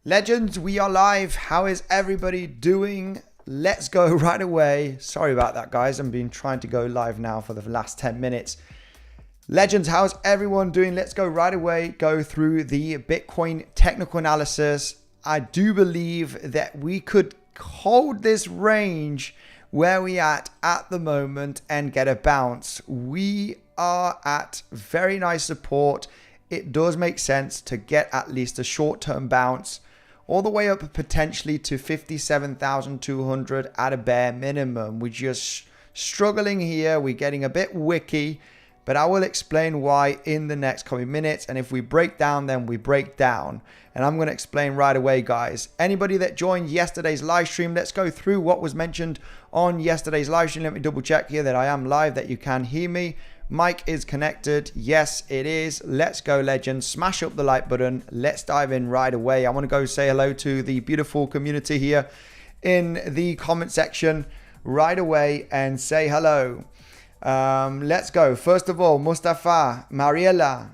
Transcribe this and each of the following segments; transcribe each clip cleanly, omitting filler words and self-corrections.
Legends, we are live. How is everybody doing? Let's go right away. Sorry about that, guys. I've been trying to go live now for the last 10 minutes. Legends, how's everyone doing? Let's go right away. Go through the Bitcoin technical analysis. I do believe that we could hold this range where we at the moment and get a bounce. We are at very nice support. It does make sense to get at least a short-term bounce all the way up potentially to 57,200 at a bare minimum. We're just struggling here. We're getting a bit wicky, but I will explain why in the next coming minutes. And if we break down, then we break down. And I'm going to explain right away, guys. Anybody that joined yesterday's live stream, let's go through what was mentioned on yesterday's live stream. Let me double check here that I am live, that you can hear me. Mic is connected. Yes, it is. Let's go, legends. Smash up the like button. Let's dive in right away. I want to go say hello to the beautiful community here in the comment section right away and say hello. Let's go. First of all, Mustafa, Mariella,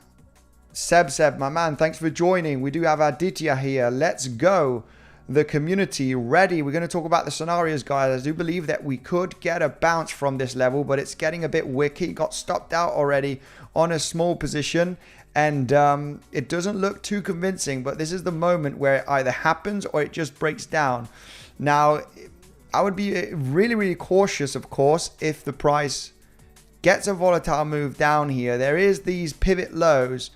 Seb, my man, thanks for joining. We do have Aditya here. Let's go. The community ready. We're going to talk about the scenarios, guys. I do believe that we could get a bounce from this level, but it's getting a bit wicky. Got stopped out already on a small position, and it doesn't look too convincing, but this is the moment where it either happens or it just breaks down. Now, I would be really cautious, of course, if the price gets a volatile move down here. There is these pivot lows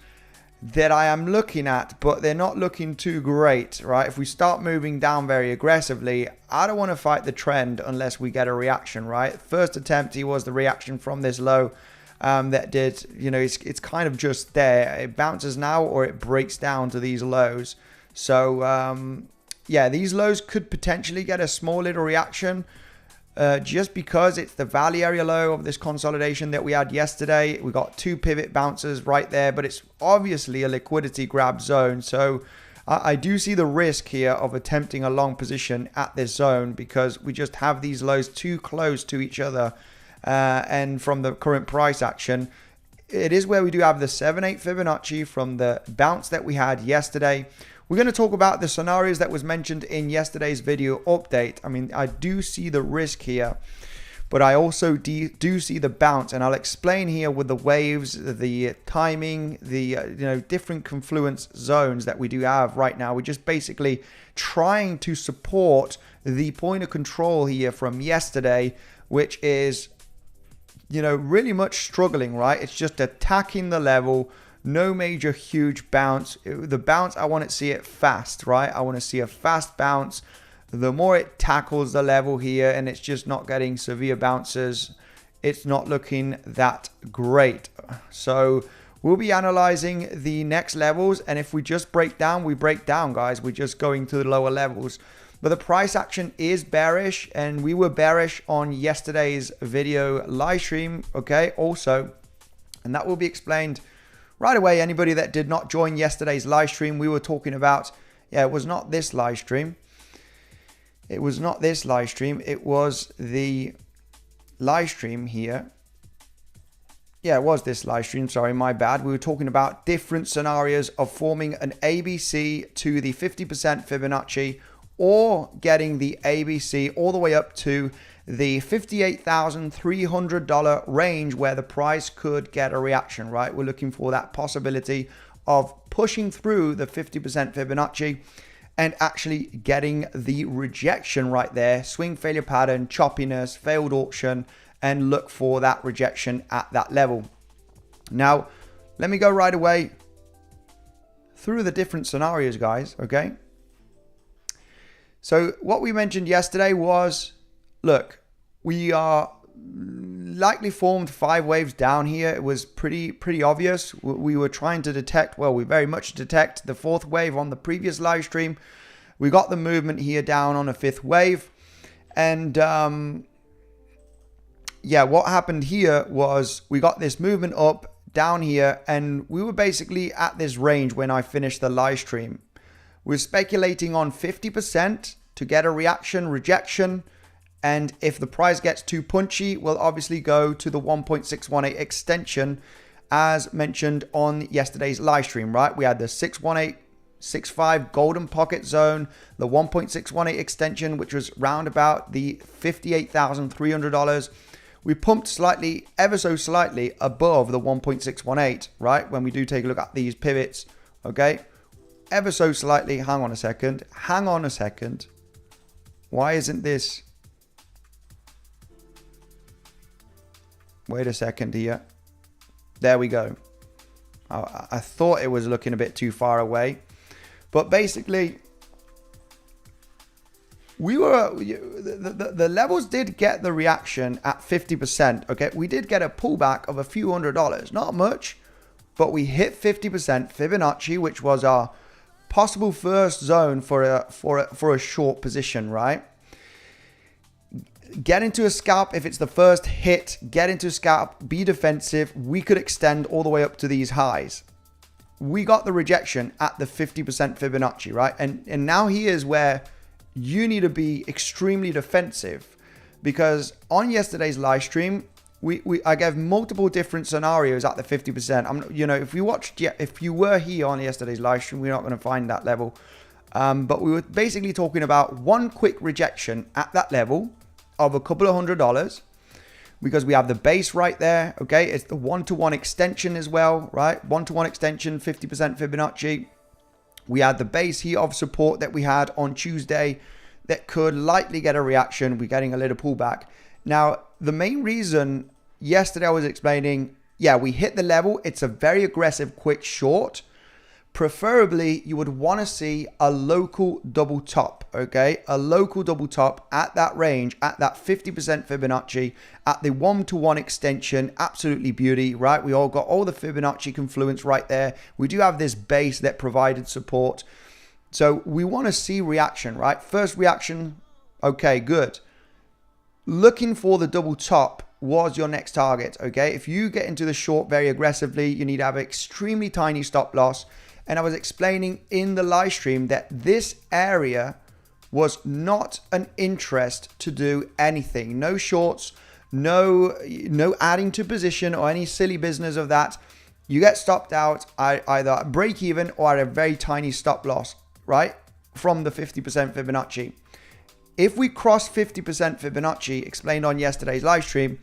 that I am looking at, but they're not looking too great, right? If we start moving down very aggressively, I don't want to fight the trend unless we get a reaction, right? First attempt, he was the reaction from this low that did, you know, it's kind of just there. It bounces now or it breaks down to these lows. So, yeah, these lows could potentially get a small little reaction. Just because it's the value area low of this consolidation that we had yesterday. We got two pivot bounces right there, but it's obviously a liquidity grab zone. So I do see the risk here of attempting a long position at this zone because we just have these lows too close to each other. And from the current price action, it is where we do have the 7/8 Fibonacci from the bounce that we had yesterday. We're going to talk about the scenarios that was mentioned in yesterday's video update. I mean, I do see the risk here, but I also do see the bounce, and I'll explain here with the waves, the timing, the different confluence zones that we do have right now. We're just basically trying to support the point of control here from yesterday, which is, really much struggling, right? It's just attacking the level. No major huge bounce. The bounce, I want to see it fast, right? I want to see a fast bounce. The more it tackles the level here and it's just not getting severe bounces, it's not looking that great. So we'll be analyzing the next levels. And if we just break down, we break down, guys. We're just going to the lower levels. But the price action is bearish, and we were bearish on yesterday's video live stream, okay, also. And that will be explained right away. Anybody that did not join yesterday's live stream, we were talking about, it was not this live stream. It was not this live stream. It was the live stream here. Yeah, it was this live stream. Sorry, my bad. We were talking about different scenarios of forming an ABC to the 50% Fibonacci or getting the ABC all the way up to the $58,300 range where the price could get a reaction, right? We're looking for that possibility of pushing through the 50% Fibonacci and actually getting the rejection right there. Swing failure pattern, choppiness, failed auction, and look for that rejection at that level. Now, let me go right away through the different scenarios, guys, okay? So what we mentioned yesterday was, look, we are likely formed 5 waves down here. It was pretty obvious. We were trying to detect, well, we very much detect the 4th wave on the previous live stream. We got the movement here down on a 5th wave. And yeah, what happened here was we got this movement up down here, and we were basically at this range when I finished the live stream. We're speculating on 50% to get a reaction, rejection. And if the price gets too punchy, we'll obviously go to the 1.618 extension as mentioned on yesterday's live stream, right? We had the 618 1.65 golden pocket zone, the 1.618 extension, which was round about the $58,300. We pumped slightly, ever so slightly above the 1.618, right? When we do take a look at these pivots, okay? Ever so slightly. Hang on a second. Hang on a second. Why isn't this? Wait a second here. There we go. I thought it was looking a bit too far away. But basically, we were, the levels did get the reaction at 50%, okay? We did get a pullback of a few $100, not much, but we hit 50% Fibonacci, which was our possible first zone for a short position, right? Get into a scalp if it's the first hit, get into a scalp, be defensive. We could extend all the way up to these highs. We got the rejection at the 50% Fibonacci, right? And now here's where you need to be extremely defensive, because on yesterday's live stream, I gave multiple different scenarios at the 50%. If you were here on yesterday's live stream, we're not going to find that level. But we were basically talking about one quick rejection at that level of a couple of $100, because we have the base right there. Okay. It's the 1-to-1 extension as well, right? 1-to-1 extension, 50% Fibonacci. We had the base here of support that we had on Tuesday that could likely get a reaction. We're getting a little pullback. Now, the main reason yesterday I was explaining, yeah, we hit the level. It's a very aggressive, quick short. Preferably, you would want to see a local double top, okay? A local double top at that range, at that 50% Fibonacci, at the 1-to-1 extension. Absolutely beauty, right? We all got all the Fibonacci confluence right there. We do have this base that provided support. So we want to see reaction, right? First reaction, okay, good. Looking for the double top was your next target, okay? If you get into the short very aggressively, you need to have an extremely tiny stop loss. And I was explaining in the live stream that this area was not an interest to do anything. No shorts, no adding to position or any silly business of that. You get stopped out either at break even or at a very tiny stop loss, right? From the 50% Fibonacci. If we cross 50% Fibonacci, explained on yesterday's live stream,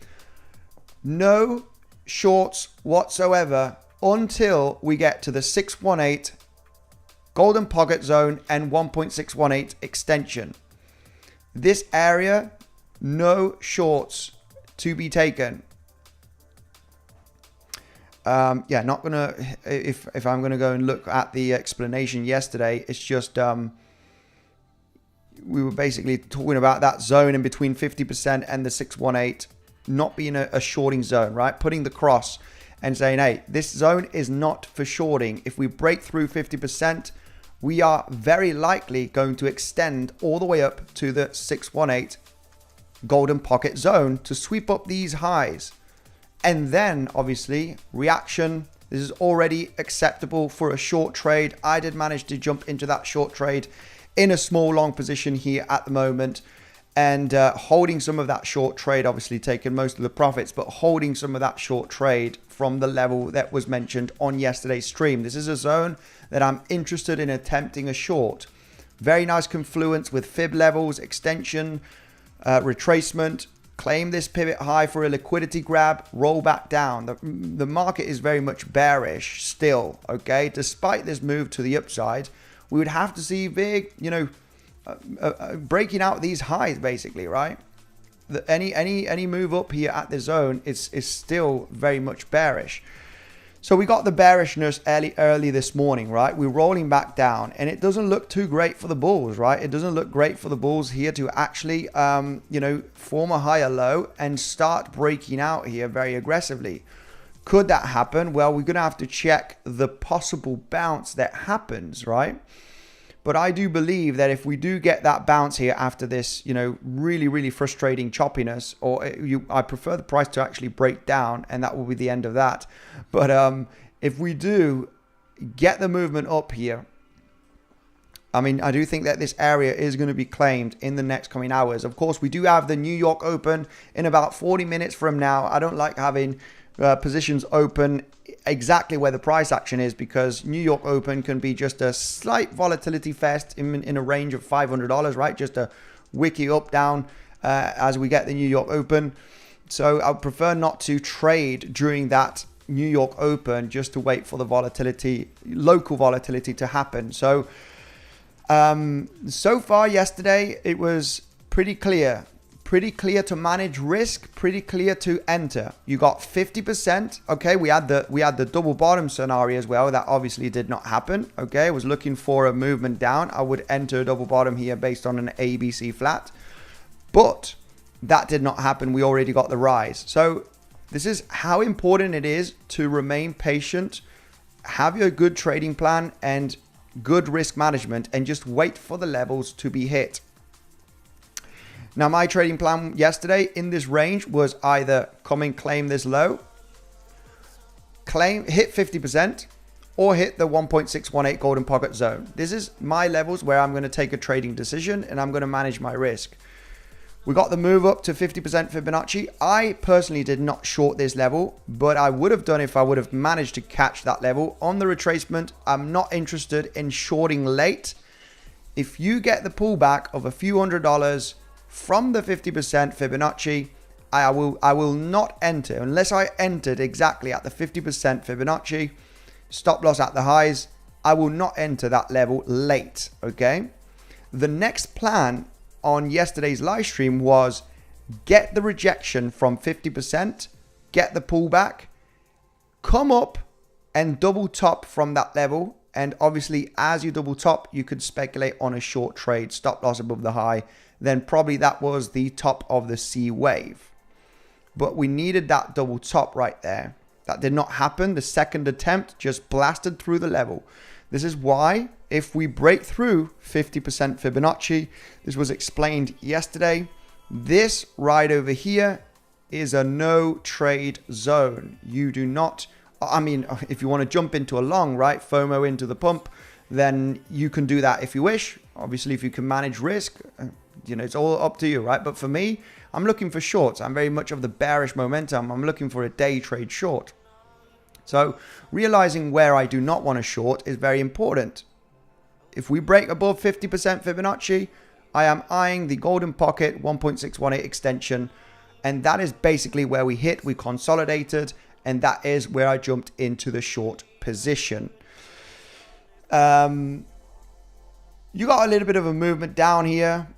no shorts whatsoever until we get to the 618 golden pocket zone and 1.618 extension. This area, no shorts to be taken. Yeah, not gonna, if I'm gonna go and look at the explanation yesterday, it's just we were basically talking about that zone in between 50% and the 618 not being a shorting zone, right? Putting the cross and saying, hey, this zone is not for shorting. If we break through 50%, we are very likely going to extend all the way up to the 618 golden pocket zone to sweep up these highs. And then obviously reaction, this is already acceptable for a short trade. I did manage to jump into that short trade in a small long position here at the moment, and holding some of that short trade, obviously taking most of the profits, but holding some of that short trade from the level that was mentioned on yesterday's stream. This is a zone that I'm interested in attempting a short. Very nice confluence with fib levels, extension, retracement, claim this pivot high for a liquidity grab, roll back down. The market is very much bearish still, okay? Despite this move to the upside, we would have to see big, breaking out these highs basically, right? Any move up here at the zone is still very much bearish. So we got the bearishness early this morning, right? We're rolling back down, and it doesn't look too great for the bulls, right? It doesn't look great for the bulls here to actually, form a higher low and start breaking out here very aggressively. Could that happen? Well, we're going to have to check the possible bounce that happens, right? But I do believe that if we do get that bounce here after this, really, really frustrating choppiness, or I prefer the price to actually break down, and that will be the end of that. But if we do get the movement up here, I mean, I do think that this area is going to be claimed in the next coming hours. Of course, we do have the New York Open in about 40 minutes from now. I don't like having positions open exactly where the price action is, because New York Open can be just a slight volatility fest in a range of $500, right? Just a wiki up, down as we get the New York Open. So I would prefer not to trade during that New York Open, just to wait for the volatility, local volatility to happen. So, so far yesterday, it was pretty clear to manage risk, pretty clear to enter. You got 50%. Okay, we had the double bottom scenario as well. That obviously did not happen. Okay, I was looking for a movement down. I would enter a double bottom here based on an ABC flat, but that did not happen. We already got the rise. So this is how important it is to remain patient, have your good trading plan and good risk management, and just wait for the levels to be hit. Now, my trading plan yesterday in this range was either come and claim this low, hit 50%, or hit the 1.618 golden pocket zone. This is my levels where I'm going to take a trading decision and I'm going to manage my risk. We got the move up to 50% Fibonacci. I personally did not short this level, but I would have done if I would have managed to catch that level. On the retracement, I'm not interested in shorting late. If you get the pullback of a few $100 from the 50% Fibonacci, I will not enter unless I entered exactly at the 50% Fibonacci, stop loss at the highs. I will not enter that level late, okay? The next plan on yesterday's live stream was get the rejection from 50%, get the pullback, come up and double top from that level. And obviously, as you double top, you could speculate on a short trade, stop loss above the high. Then probably that was the top of the C wave. But we needed that double top right there. That did not happen. The second attempt just blasted through the level. This is why if we break through 50% Fibonacci, this was explained yesterday, this right over here is a no trade zone. You do not, I mean, if you want to jump into a long, right, FOMO into the pump, then you can do that if you wish. Obviously, if you can manage risk, you know, it's all up to you, right? But for me, I'm looking for shorts. I'm very much of the bearish momentum. I'm looking for a day trade short. So realizing where I do not want to short is very important. If we break above 50% Fibonacci, I am eyeing the golden pocket 1.618 extension. And that is basically where we hit, we consolidated, and that is where I jumped into the short position. You got a little bit of a movement down here.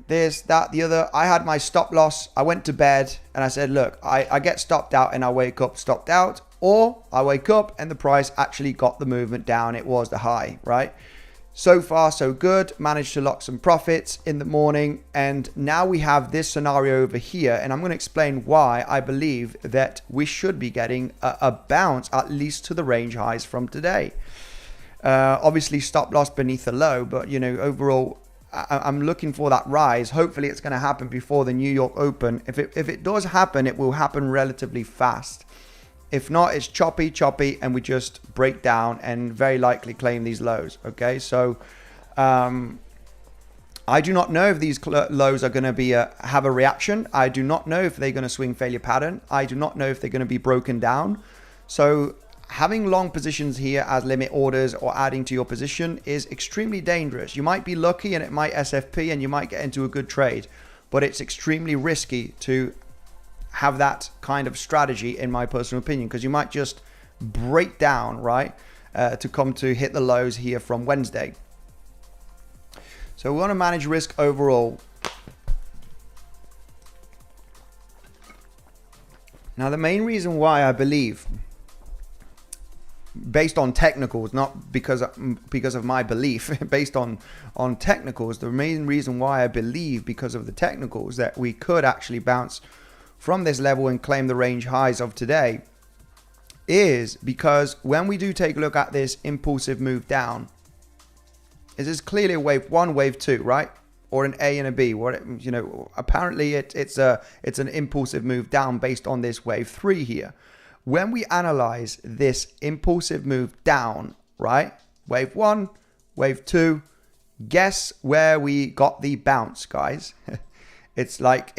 This, that, the other. I had my stop loss. I went to bed and I said, look, I get stopped out and I wake up stopped out. Or I wake up and the price actually got the movement down. It was the high, right? So far, so good. Managed to lock some profits in the morning. And now we have this scenario over here. And I'm going to explain why I believe that we should be getting a bounce, at least to the range highs from today. Obviously, stop loss beneath the low. But, you know, overall, I'm looking for that rise. Hopefully, it's going to happen before the New York Open. If it does happen, it will happen relatively fast. If not, it's choppy, and we just break down and very likely claim these lows. Okay, so I do not know if these lows are going to be have a reaction. I do not know if they're going to swing failure pattern. I do not know if they're going to be broken down. So having long positions here as limit orders or adding to your position is extremely dangerous. You might be lucky and it might SFP and you might get into a good trade, but it's extremely risky to have that kind of strategy, in my personal opinion, because you might just break down, right, to come to hit the lows here from Wednesday. So we want to manage risk overall. Now, the main reason why I believe, based on technicals, not because of my belief, based on technicals, the main reason why I believe because of the technicals that we could actually bounce from this level and claim the range highs of today is because when we do take a look at this impulsive move down, this is clearly a wave 1, wave 2, right? Or an A and a B. What, you know, apparently it's an impulsive move down based on this wave 3 here. When we analyze this impulsive move down, right? Wave 1, wave 2, guess where we got the bounce, guys? It's like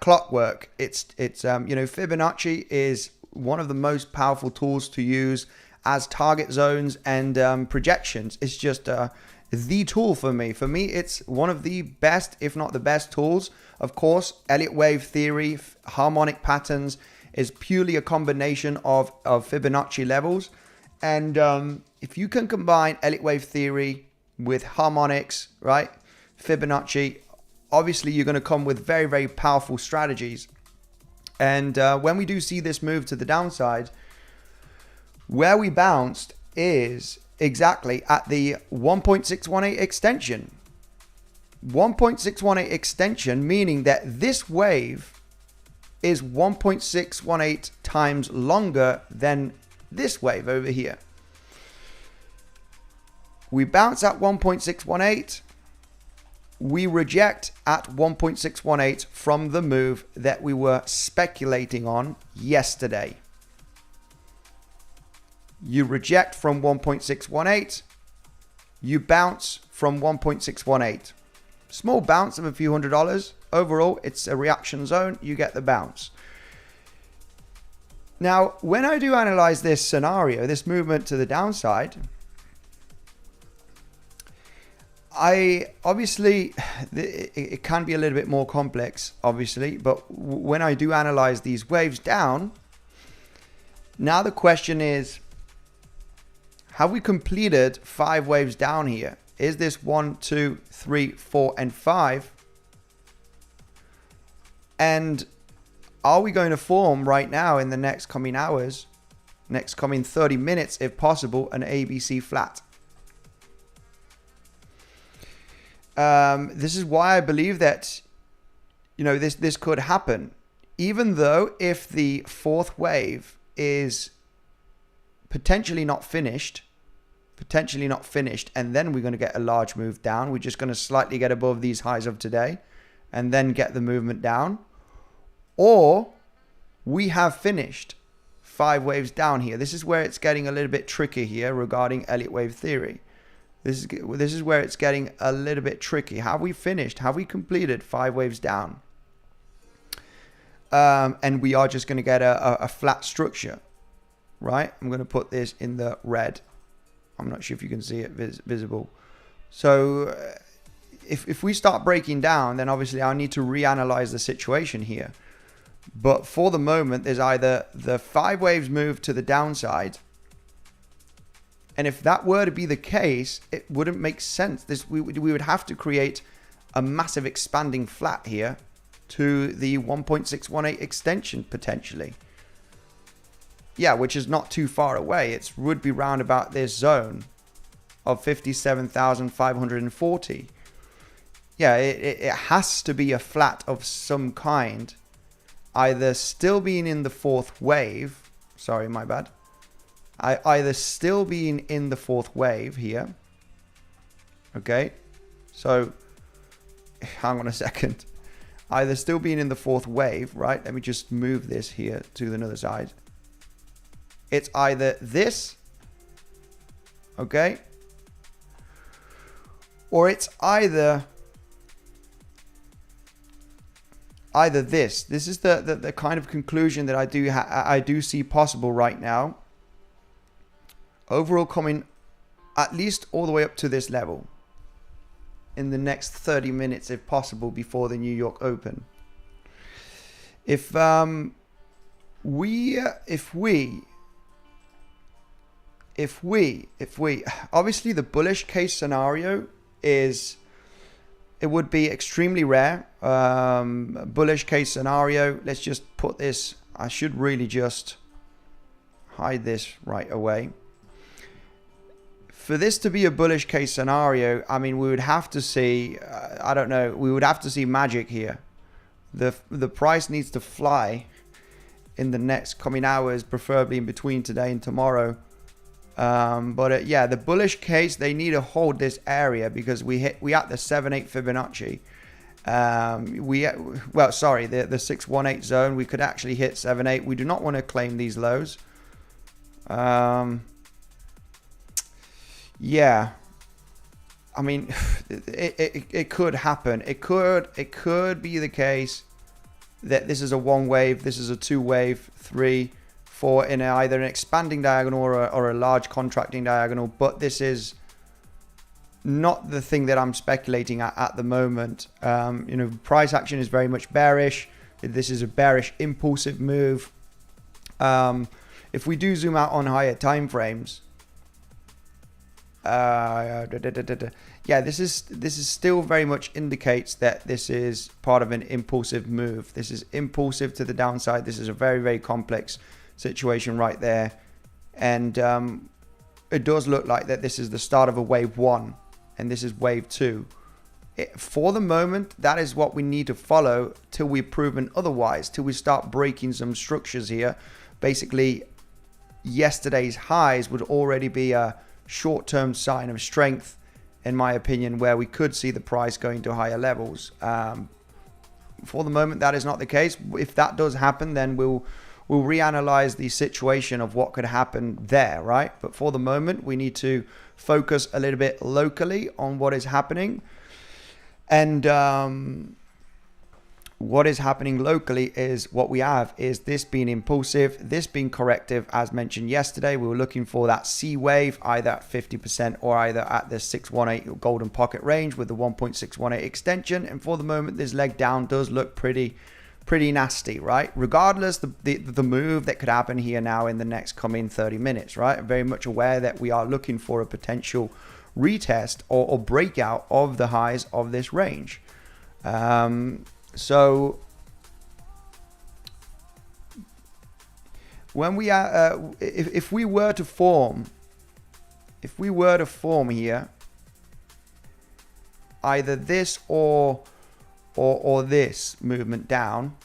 clockwork. It's you know, Fibonacci is one of the most powerful tools to use as target zones and projections. It's just the tool for me. For me, it's one of the best, if not the best tools. Of course, Elliott wave theory, harmonic patterns is purely a combination of Fibonacci levels. And if you can combine Elliott wave theory with harmonics, right, Fibonacci, obviously you're going to come with very, very powerful strategies. And when we do see this move to the downside, where we bounced is exactly at the 1.618 extension. 1.618 extension, meaning that this wave is 1.618 times longer than this wave over here. We bounce at 1.618. We reject at 1.618 from the move that we were speculating on yesterday. You reject from 1.618. You bounce from 1.618. Small bounce of a few $100. Overall, it's a reaction zone. You get the bounce. Now, when I do analyze this scenario, this movement to the downside, obviously, it can be a little bit more complex, obviously, but when I do analyze these waves down, now the question is, have we completed 5 waves down here? Is this 1, 2, 3, 4, and 5? And are we going to form right now in the next coming hours, next coming 30 minutes, if possible, an ABC flat? This is why I believe that, you know, this could happen, even though if the 4th wave is potentially not finished, and then we're going to get a large move down. We're just going to slightly get above these highs of today and then get the movement down. Or we have finished 5 waves down here. This is where it's getting a little bit tricky here regarding Elliott wave theory. This is where it's getting a little bit tricky. Have we finished? Have we completed 5 waves down? And we are just going to get a flat structure, right? I'm going to put this in the red. I'm not sure if you can see it visible. So if we start breaking down, then obviously I need to reanalyze the situation here. But for the moment, there's either the 5 waves move to the downside. And if that were to be the case, it wouldn't make sense. We would have to create a massive expanding flat here to the 1.618 extension potentially. Yeah, which is not too far away. It would be round about this zone of 57,540. Yeah, it has to be a flat of some kind, either still being in the 4th wave. Sorry, my bad. Either still being in the 4th wave here. Okay, so hang on a second. Either still being in the 4th wave, right? Let me just move this here to the other side. It's either this, okay, or it's either this. This is the kind of conclusion that I do see possible right now. Overall, coming at least all the way up to this level in the next 30 minutes, if possible, before the New York Open. If we obviously the bullish case scenario is, it would be extremely rare. Bullish case scenario, let's just put this, I should really just hide this right away. For this to be a bullish case scenario, I mean, we would have to see, I don't know, we would have to see magic here. The price needs to fly in the next coming hours, preferably in between today and tomorrow. But yeah, the bullish case, they need to hold this area because we at the 7.8 Fibonacci. The 618 zone, we could actually hit 7.8. We do not want to claim these lows. Yeah, I mean, it could happen. It could be the case that this is a 1 wave, this is a 2 wave, 3, for in either an expanding diagonal or a large contracting diagonal, but this is not the thing that I'm speculating at the moment. You know, price action is very much bearish. This is a bearish impulsive move. If we do zoom out on higher time frames, yeah, this is still very much indicates that this is part of an impulsive move. This is impulsive to the downside. This is a very, very complex situation right there, and it does look like that this is the start of a wave 1 and this is wave 2. For the moment, that is what we need to follow till we've proven otherwise, till we start breaking some structures here. Basically, yesterday's highs would already be a short-term sign of strength, in my opinion, where we could see the price going to higher levels. For the moment, that is not the case. If that does happen, then we'll reanalyze the situation of what could happen there, right? But for the moment, we need to focus a little bit locally on what is happening. And what is happening locally is what we have is this being impulsive, this being corrective. As mentioned yesterday, we were looking for that C wave either at 50% or either at the 618 golden pocket range with the 1.618 extension. And for the moment, this leg down does look pretty nasty, right? Regardless the move that could happen here now in the next coming 30 minutes, right? I'm very much aware that we are looking for a potential retest or breakout of the highs of this range. So when we are, if we were to form here either this or this movement down,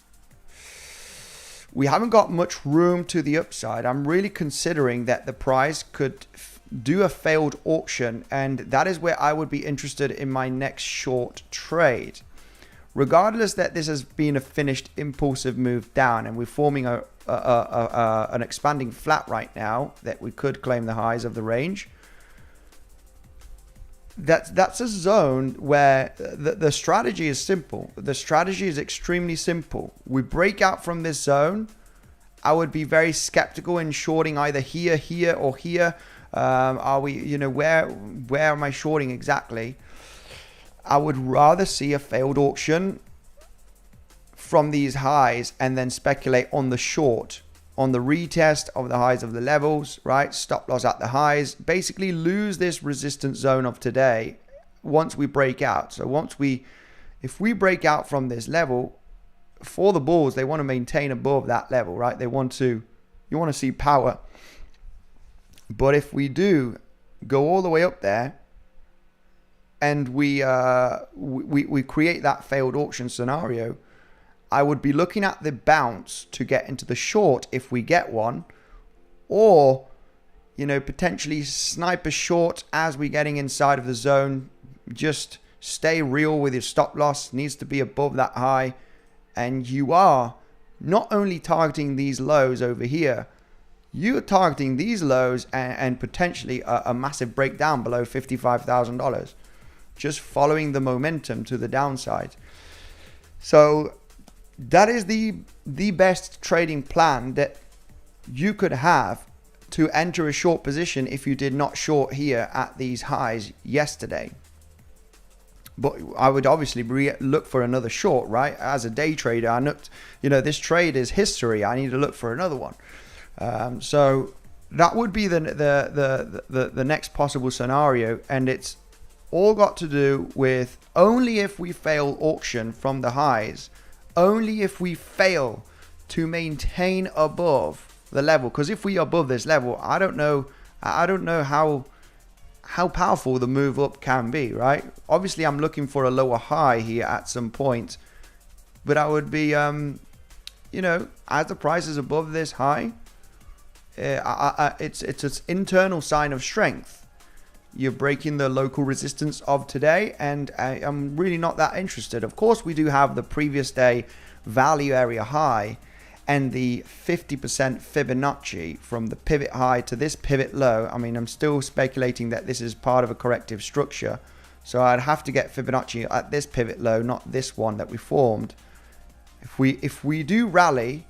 we haven't got much room to the upside. I'm really considering that the price could do a failed auction, and that is where I would be interested in my next short trade. Regardless that this has been a finished impulsive move down and we're forming an expanding flat right now that we could claim the highs of the range, that's a zone where the strategy is simple. The strategy is extremely simple. We break out from this zone. I would be very skeptical in shorting either here, or here. Are we, you know, where am I shorting exactly? I would rather see a failed auction from these highs and then speculate on the short, on the retest of the highs of the levels, right? Stop loss at the highs. Basically lose this resistance zone of today once we break out. So if we break out from this level, for the bulls, they want to maintain above that level, right? You want to see power. But if we do go all the way up there, and we create that failed auction scenario, I would be looking at the bounce to get into the short if we get one, or, you know, potentially snipe a short as we're getting inside of the zone. Just stay real with your stop loss. Needs to be above that high, and you are not only targeting these lows over here, you're targeting these lows and potentially a massive breakdown below $55,000. Just following the momentum to the downside. So that is the best trading plan that you could have to enter a short position if you did not short here at these highs yesterday. But I would obviously look for another short, right? As a day trader, I looked, you know, this trade is history. I need to look for another one. So that would be the next possible scenario, and it's all got to do with only if we fail auction from the highs, only if we fail to maintain above the level. Because if we are above this level, I don't know how powerful the move up can be, right? Obviously, I'm looking for a lower high here at some point, but I would be, you know, as the price is above this high, it's an internal sign of strength. You're breaking the local resistance of today, and I'm really not that interested. Of course, we do have the previous day value area high and the 50% Fibonacci from the pivot high to this pivot low. I mean, I'm still speculating that this is part of a corrective structure, so I'd have to get Fibonacci at this pivot low, not this one that we formed. If we do rally,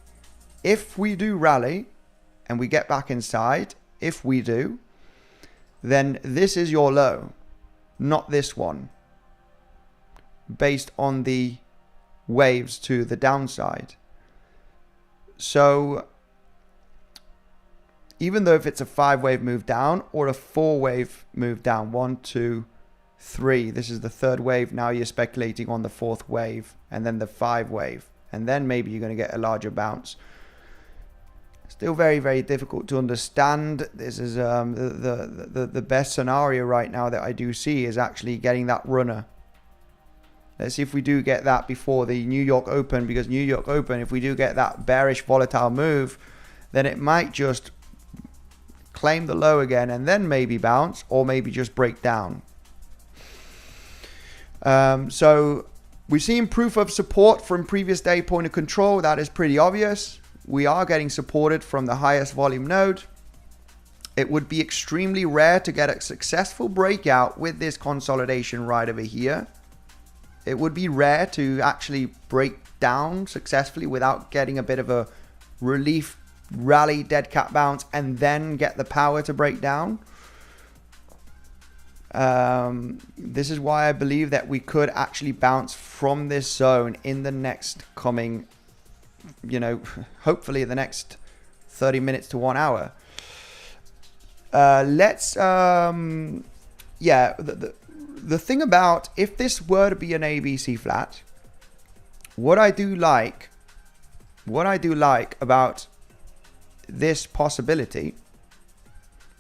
and we get back inside, if we do, then this is your low, not this one, based on the waves to the downside. So even though if it's a 5-wave move down or a 4-wave move down, 1, 2, 3, this is the 3rd wave. Now you're speculating on the 4th wave and then the 5 wave, and then maybe you're going to get a larger bounce. Still very, very difficult to understand. This is the best scenario right now that I do see is actually getting that runner. Let's see if we do get that before the New York Open, because New York Open, if we do get that bearish volatile move, then it might just claim the low again and then maybe bounce, or maybe just break down. So we've seen proof of support from previous day point of control. That is pretty obvious. We are getting supported from the highest volume node. It would be extremely rare to get a successful breakout with this consolidation right over here. It would be rare to actually break down successfully without getting a bit of a relief rally, dead cat bounce, and then get the power to break down. This is why I believe that we could actually bounce from this zone in the next coming, hopefully the next 30 minutes to 1 hour. The thing about, if this were to be an ABC flat, what I do like about this possibility,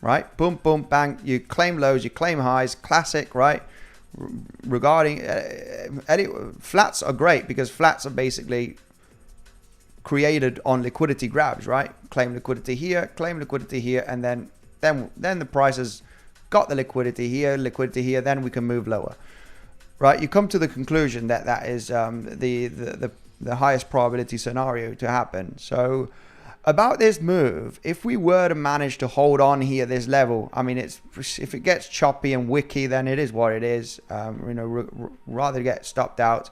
right? Boom, boom, bang. You claim lows, you claim highs. Classic, right? Regarding flats are great because flats are basically created on liquidity grabs, right? Claim liquidity here, and then the prices got the liquidity here, then we can move lower, right? You come to the conclusion that that is the highest probability scenario to happen. So about this move, if we were to manage to hold on here, this level, I mean, if it gets choppy and wicky, then it is what it is. Rather get stopped out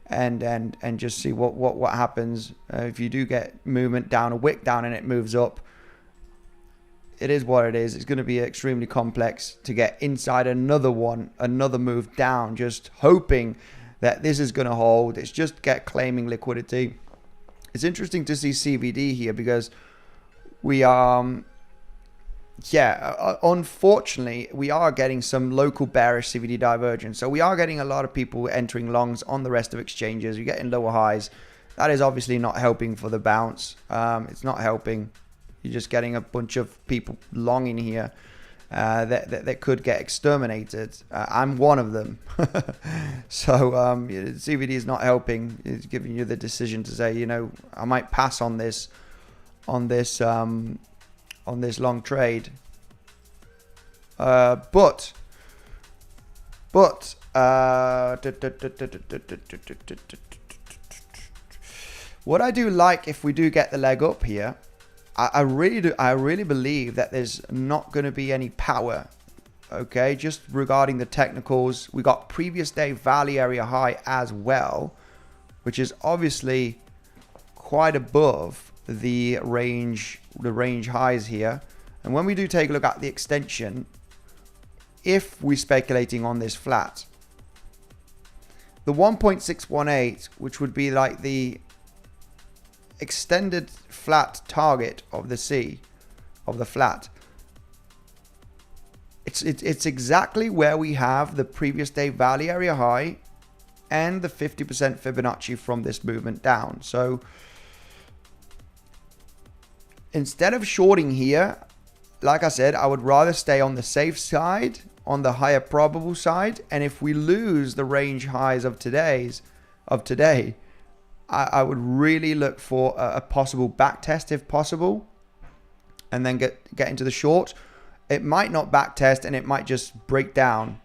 and just see what happens. If you do get movement down, a wick down, and it moves up, it is what it is. It's going to be extremely complex to get inside another move down, just hoping that this is going to hold. It's just claiming liquidity. It's interesting to see CVD here because we are, unfortunately, we are getting some local bearish CVD divergence. So we are getting a lot of people entering longs on the rest of exchanges. You're getting lower highs. That is obviously not helping for the bounce. It's not helping. You're just getting a bunch of people longing here that could get exterminated. I'm one of them. So CVD is not helping. It's giving you the decision to say, I might pass on this long trade. But what I do like, if we do get the leg up here, I really believe that there's not going to be any power. Okay, just regarding the technicals, we got previous day value area high as well, which is obviously quite above the range highs here. And when we do take a look at the extension, if we're speculating on this flat, the 1.618, which would be like the extended flat target of the flat, it's exactly where we have the previous day value area high and the 50% Fibonacci from this movement down. So instead of shorting here, like I said, I would rather stay on the safe side, on the higher probable side. And if we lose the range highs of today, I would really look for a possible back test if possible, and then get into the short. It might not back test and it might just break down.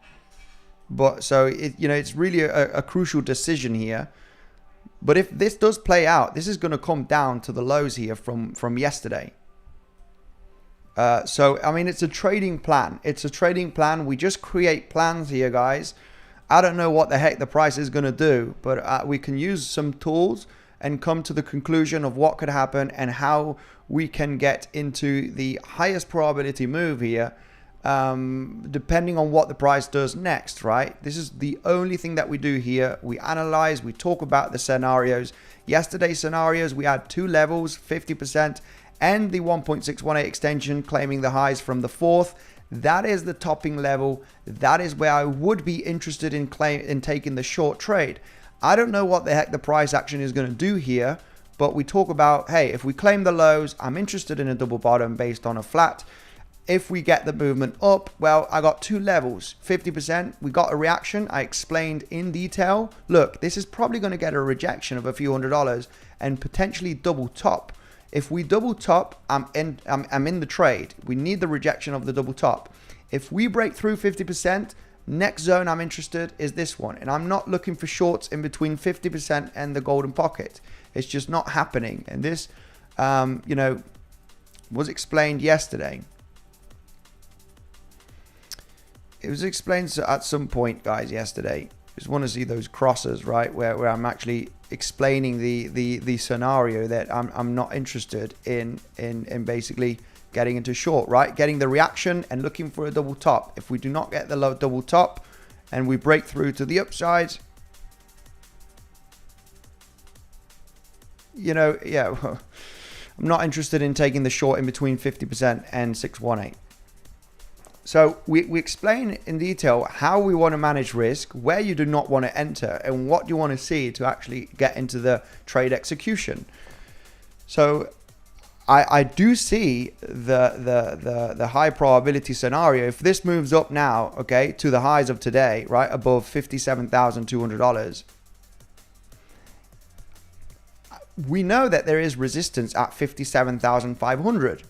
But so it's really a crucial decision here. But if this does play out, this is going to come down to the lows here from yesterday. So I mean, it's a trading plan. We just create plans here, guys. I don't know what the heck the price is going to do, but we can use some tools and come to the conclusion of what could happen and how we can get into the highest probability move here, depending on what the price does next, right? This is the only thing that we do here. We analyze, we talk about the scenarios. Yesterday's scenarios, we had two levels, 50% and the 1.618 extension claiming the highs from the 4th. That is the topping level. That is where I would be interested in taking the short trade. I don't know what the heck the price action is going to do here, but we talk about, hey, if we claim the lows, I'm interested in a double bottom based on a flat. If we get the movement up, well, I got two levels, 50%. We got a reaction. I explained in detail. Look, this is probably going to get a rejection of a few $100s and potentially double top. If we double top, I'm in the trade. We need the rejection of the double top. If we break through 50%, next zone I'm interested is this one. And I'm not looking for shorts in between 50% and the golden pocket. It's just not happening. And this, was explained yesterday. It was explained at some point, guys, yesterday. Just want to see those crosses, right? Where I'm actually explaining the scenario that I'm not interested in basically getting into short, right? Getting the reaction and looking for a double top. If we do not get the low double top and we break through to the upside, I'm not interested in taking the short in between 50% and 618. So we explain in detail how we want to manage risk, where you do not want to enter, and what you want to see to actually get into the trade execution. So I do see the high probability scenario. If this moves up now, okay, to the highs of today, right, above $57,200, we know that there is resistance at 57,500.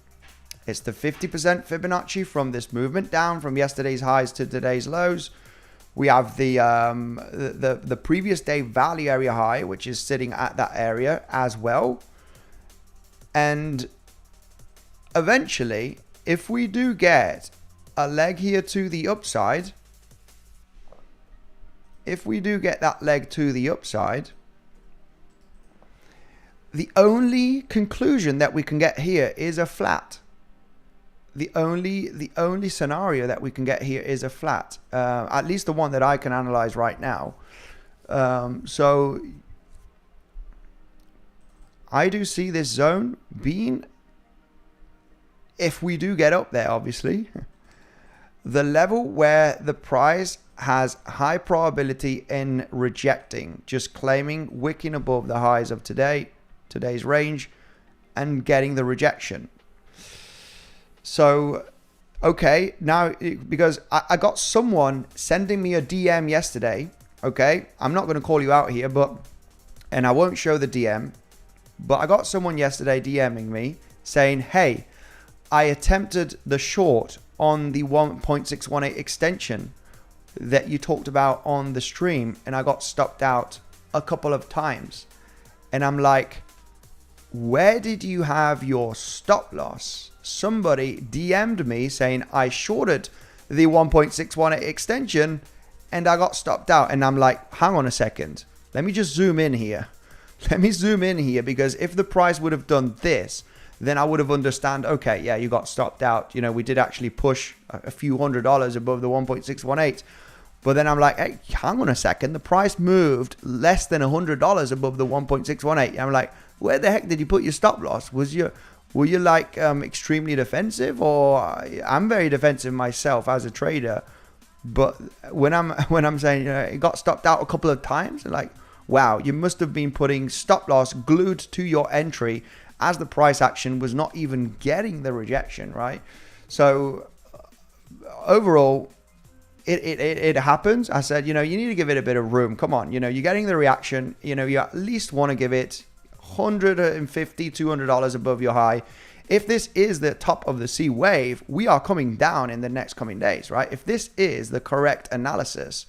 It's the 50% Fibonacci from this movement down from yesterday's highs to today's lows. We have the previous day value area high, which is sitting at that area as well. And eventually, if we do get a leg here to the upside, the only conclusion that we can get here is a flat. The only scenario that we can get here is a flat, at least the one that I can analyze right now. So I do see this zone being, if we do get up there, obviously, the level where the price has high probability in rejecting, just claiming, wicking above the highs of today's range, and getting the rejection. So, okay, now, because I got someone sending me a DM yesterday, okay? I'm not going to call you out here, and I won't show the DM, but I got someone yesterday DMing me saying, hey, I attempted the short on the 1.618 extension that you talked about on the stream, and I got stopped out a couple of times. And I'm like, where did you have your stop loss? Somebody DM'd me saying I shorted the 1.618 extension and I got stopped out. And I'm like, hang on a second. Let me just zoom in here. Because if the price would have done this, then I would have understand, okay, yeah, you got stopped out. We did actually push a few $100s above the 1.618. But then I'm like, hey, hang on a second. The price moved less than $100 above the 1.618. I'm like, where the heck did you put your stop loss? Were you like extremely defensive? Or I'm very defensive myself as a trader, but when I'm saying it got stopped out a couple of times, like, wow, you must have been putting stop loss glued to your entry as the price action was not even getting the rejection, right? So overall, it happens. I said, you need to give it a bit of room. Come on, you're getting the reaction. You at least want to give it $150, $200 above your high. If this is the top of the C wave, we are coming down in the next coming days, right? If this is the correct analysis,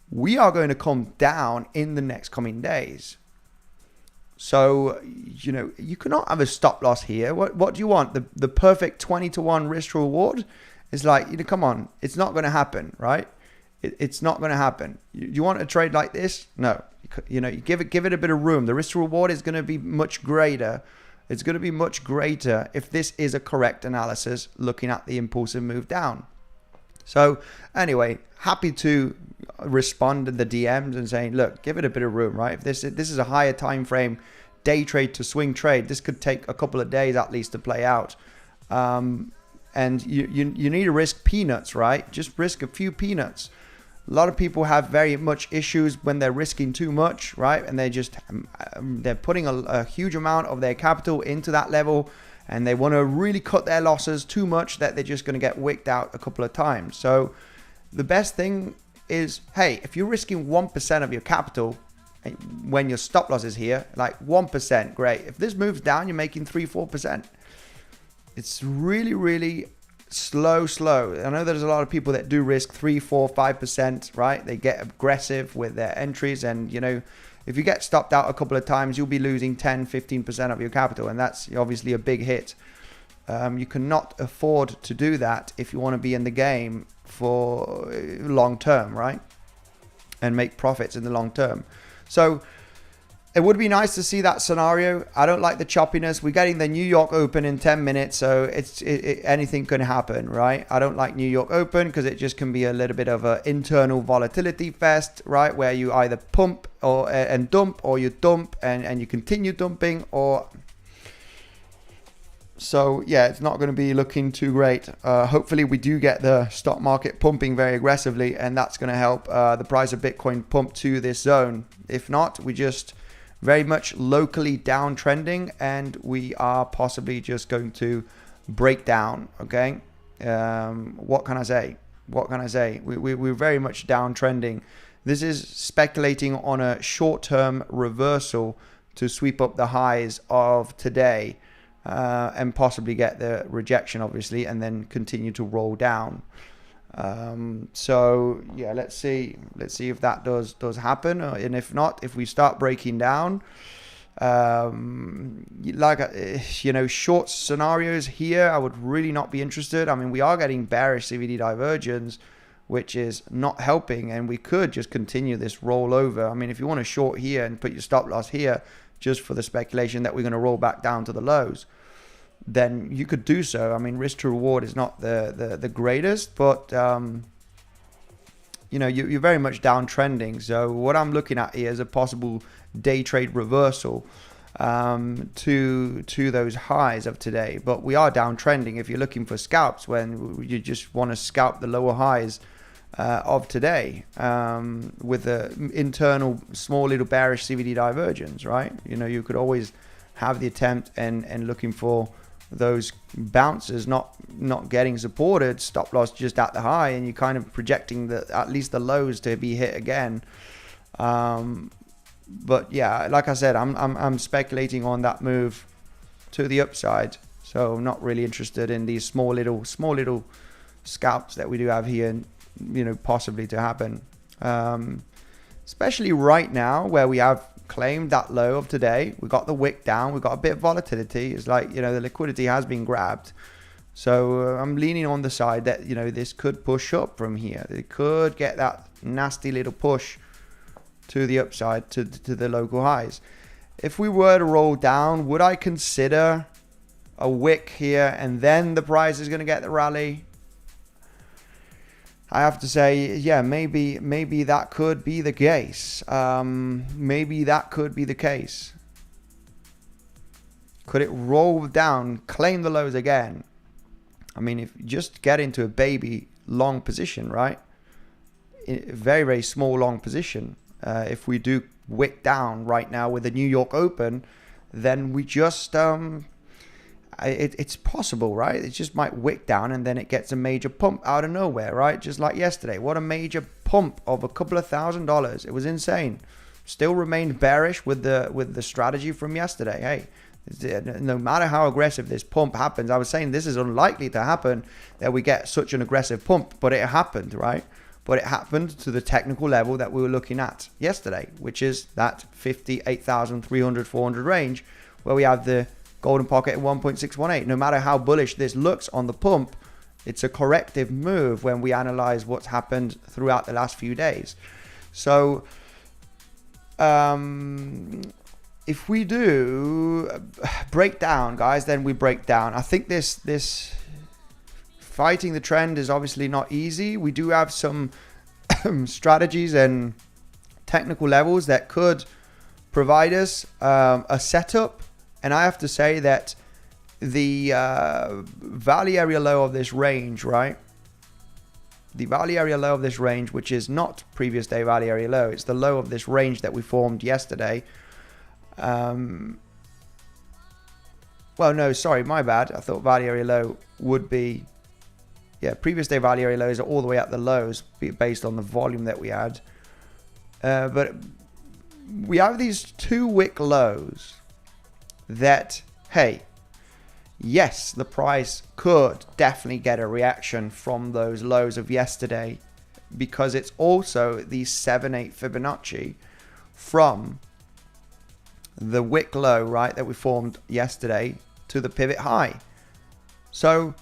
we are going to come down in the next coming days. So, you cannot have a stop loss here. What do you want? The perfect 20-to-1 risk to reward? It's like, come on, it's not going to happen, right? It's not going to happen. You want a trade like this? No, You know, you give it a bit of room. The risk to reward is going to be much greater. It's going to be much greater if this is a correct analysis looking at the impulsive move down. So anyway, happy to respond to the DMs and saying, look, give it a bit of room, right? If this is a higher time frame day trade to swing trade, this could take a couple of days at least to play out. And you need to risk peanuts, right? Just risk a few peanuts. A lot of people have very much issues when they're risking too much, right? And they're putting a huge amount of their capital into that level, and they want to really cut their losses too much that they're just going to get wicked out a couple of times. So the best thing is, hey, if you're risking 1% of your capital when your stop loss is here, like 1%, great. If this moves down, you're making 3-4%. It's really, really slow. I know there's a lot of people that do risk 3, 4, 5%, right? They get aggressive with their entries, and you know, if you get stopped out a couple of times, you'll be losing 10, 15% of your capital, and that's obviously a big hit. You cannot afford to do that if you want to be in the game for long term, right? And make profits in the long term. So it would be nice to see that scenario. I don't like the choppiness. We're getting the New York Open in 10 minutes, so anything can happen, right? I don't like New York Open because it just can be a little bit of an internal volatility fest, right? Where you either pump and dump, or you dump and you continue dumping, or... So yeah, it's not going to be looking too great. Hopefully we do get the stock market pumping very aggressively, and that's going to help the price of Bitcoin pump to this zone. If not, we just... very much locally downtrending, and we are possibly just going to break down. Okay, what can I say? We're very much downtrending. This is speculating on a short-term reversal to sweep up the highs of today, and possibly get the rejection, obviously, and then continue to roll down. So yeah, let's see if that does happen, and if not, if we start breaking down, short scenarios here, I would really not be interested. I mean, we are getting bearish CVD divergence, which is not helping, and we could just continue this rollover. I mean, if you want to short here and put your stop loss here just for the speculation that we're going to roll back down to the lows, then you could do so. I mean, risk to reward is not the greatest, but you're very much downtrending. So what I'm looking at here is a possible day trade reversal to those highs of today. But we are downtrending. If you're looking for scalps, when you just want to scalp the lower highs of today with the internal small little bearish CVD divergence, right? You could always have the attempt and looking for those bounces not getting supported, stop loss just at the high, and you're kind of projecting at least the lows to be hit again. But yeah, like I said, I'm speculating on that move to the upside, so I'm not really interested in these small little scalps that we do have here, possibly to happen, especially right now where we have claimed that low of today. We got the wick down, we got a bit of volatility. It's like, the liquidity has been grabbed, so I'm leaning on the side that this could push up from here. It could get that nasty little push to the upside to the local highs. If we were to roll down, would I consider a wick here and then the price is going to get the rally? I have to say, yeah, maybe that could be the case. Maybe that could be the case. Could it roll down, claim the lows again? I mean, if you just get into a baby long position, right? A very, very small long position. If we do wick down right now with the New York Open, then we just... it's possible, right? It just might wick down and then it gets a major pump out of nowhere, right? Just like yesterday. What a major pump of a couple of $1,000s. It was insane. Still remained bearish with the strategy from yesterday. Hey, no matter how aggressive this pump happens, I was saying this is unlikely to happen, that we get such an aggressive pump, but it happened, right? But it happened to the technical level that we were looking at yesterday, which is that 58,300, 400 range, where we have the golden pocket at 1.618. No matter how bullish this looks on the pump, it's a corrective move when we analyze what's happened throughout the last few days. So if we do break down, guys, then we break down. I think this fighting the trend is obviously not easy. We do have some strategies and technical levels that could provide us a setup. And I have to say that the value area low of this range, right? The value area low of this range, which is not previous day value area low, it's the low of this range that we formed yesterday. Well, no, sorry, my bad. I thought value area low would be, yeah, previous day value area lows are all the way at the lows based on the volume that we had. But we have these 2 wick lows that, hey, yes, the price could definitely get a reaction from those lows of yesterday, because it's also the 7/8 Fibonacci from the wick low, right, that we formed yesterday to the pivot high. So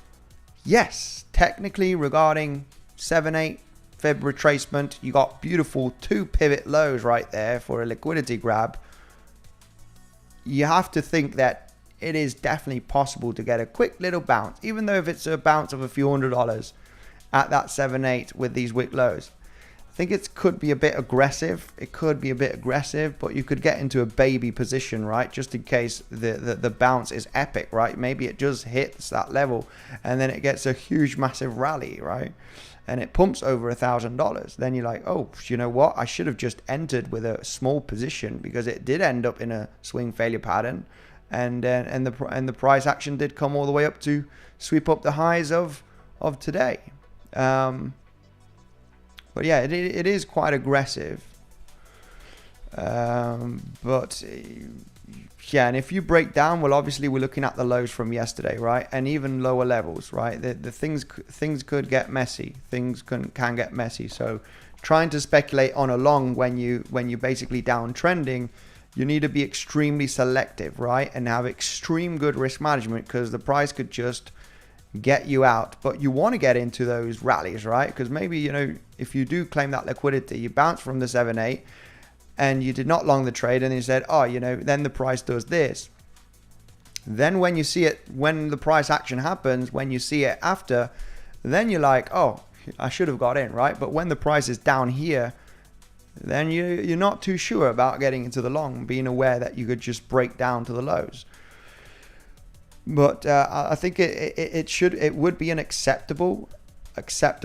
yes, technically regarding 7/8 Fib retracement, you got beautiful 2 pivot lows right there for a liquidity grab. You have to think that it is definitely possible to get a quick little bounce, even though if it's a bounce of a few $100s at that 7/8 with these wick lows. I think it could be a bit aggressive. It could be a bit aggressive, but you could get into a baby position, right? Just in case the bounce is epic, right? Maybe it just hits that level and then it gets a huge, massive rally, right? And it pumps over $1,000. Then you're like, oh, you know what? I should have just entered with a small position, because it did end up in a swing failure pattern. And the price action did come all the way up to sweep up the highs of today. But yeah, it is quite aggressive. But yeah, and if you break down, well, obviously we're looking at the lows from yesterday, right? And even lower levels, right? The things could get messy. Things can get messy. So trying to speculate on a long when you basically downtrending, you need to be extremely selective, right? And have extreme good risk management, because the price could just get you out. But you want to get into those rallies, right? Because maybe, you know, if you do claim that liquidity, you bounce from the 7/8 and you did not long the trade, and you said, oh, you know, then the price does this. Then when you see it, when the price action happens, when you see it after, then you're like, oh, I should have got in, right? But when the price is down here, then you're not too sure about getting into the long, being aware that you could just break down to the lows. But I think it would be an acceptable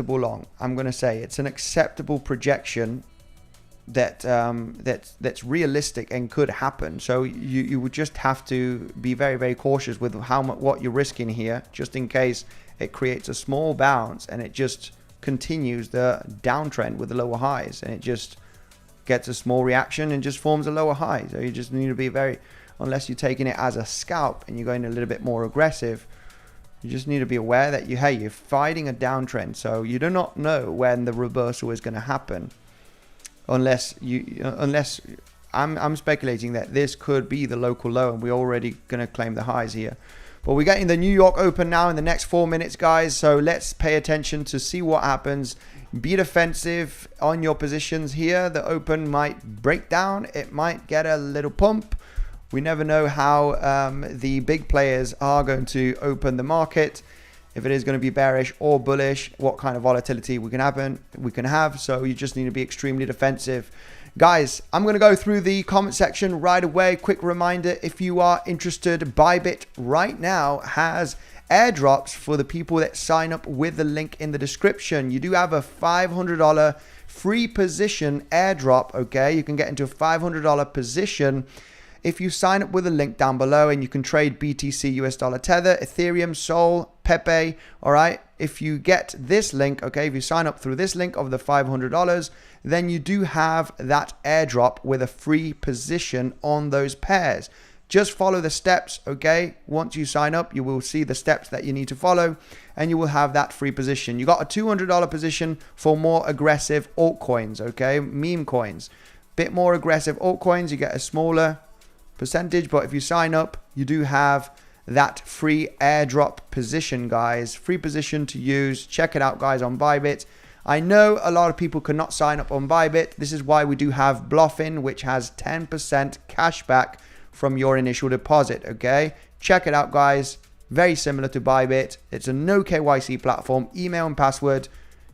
long. I'm going to say it's an acceptable projection that's realistic and could happen. So you would just have to be very, very cautious with what you're risking here, just in case it creates a small bounce and it just continues the downtrend with the lower highs, and it just gets a small reaction and just forms a lower high. So you just need to be very, unless you're taking it as a scalp and you're going a little bit more aggressive, you just need to be aware that you're fighting a downtrend. So you do not know when the reversal is going to happen, unless I'm speculating that this could be the local low and we're already going to claim the highs here. But we're getting the New York Open now in the next 4 minutes, guys. So let's pay attention to see what happens. Be defensive on your positions here. The Open might break down. It might get a little pump. We never know how the big players are going to open the market. If it is going to be bearish or bullish, what kind of volatility we can have. So you just need to be extremely defensive. Guys, I'm going to go through the comment section right away. Quick reminder, if you are interested, Bybit right now has airdrops for the people that sign up with the link in the description. You do have a $500 free position airdrop, okay? You can get into a $500 position if you sign up with a link down below, and you can trade BTC, US dollar Tether, Ethereum, Sol, Pepe, all right? If you get this link, okay, if you sign up through this link of the $500, then you do have that airdrop with a free position on those pairs. Just follow the steps, okay? Once you sign up, you will see the steps that you need to follow, and you will have that free position. You got a $200 position for more aggressive altcoins, okay? Meme coins. Bit more aggressive altcoins, you get a smaller percentage, but if you sign up, you do have that free airdrop position, guys. Free position to use. Check it out, guys, on Bybit. I know a lot of people cannot sign up on Bybit. This is why we do have Bluffin, which has 10% cash back from your initial deposit, okay? Check it out, guys. Very similar to Bybit. It's a no KYC platform, email and password.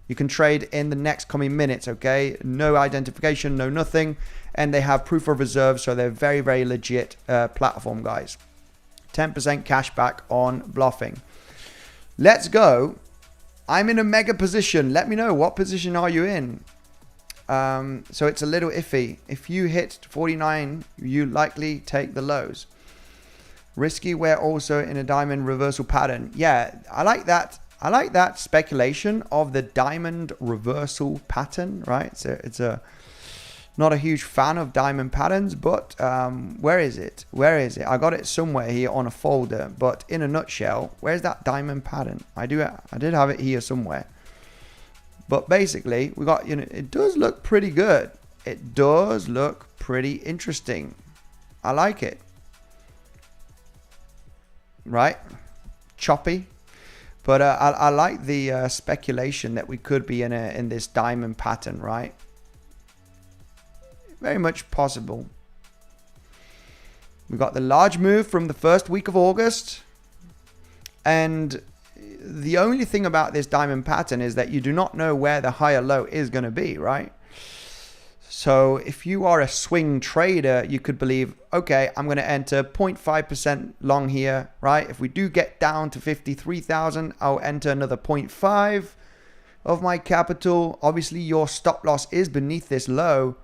You can trade in the next coming minutes, okay? No identification, no nothing. And they have proof of reserve, so they're very, very legit platform, guys. 10% cash back on Bluffing. Let's go. I'm in a mega position. Let me know, what position are you in? So it's a little iffy. If you hit 49, you likely take the lows. Risky, we're also in a diamond reversal pattern. Yeah, I like that. I like that speculation of the diamond reversal pattern, right? So it's a not a huge fan of diamond patterns, but where is it? Where is it? I got it somewhere here on a folder, but in a nutshell, where's that diamond pattern? I did have it here somewhere. But basically, we got, you know, it does look pretty good. It does look pretty interesting. I like it. Right? Choppy. But I like the speculation that we could be in this diamond pattern, right? Very much possible. We got the large move from the first week of August. And the only thing about this diamond pattern is that you do not know where the higher low is going to be, right? So if you are a swing trader, you could believe, okay, I'm going to enter 0.5% long here, right? If we do get down to 53,000, I'll enter another 0.5 of my capital. Obviously, your stop loss is beneath this low,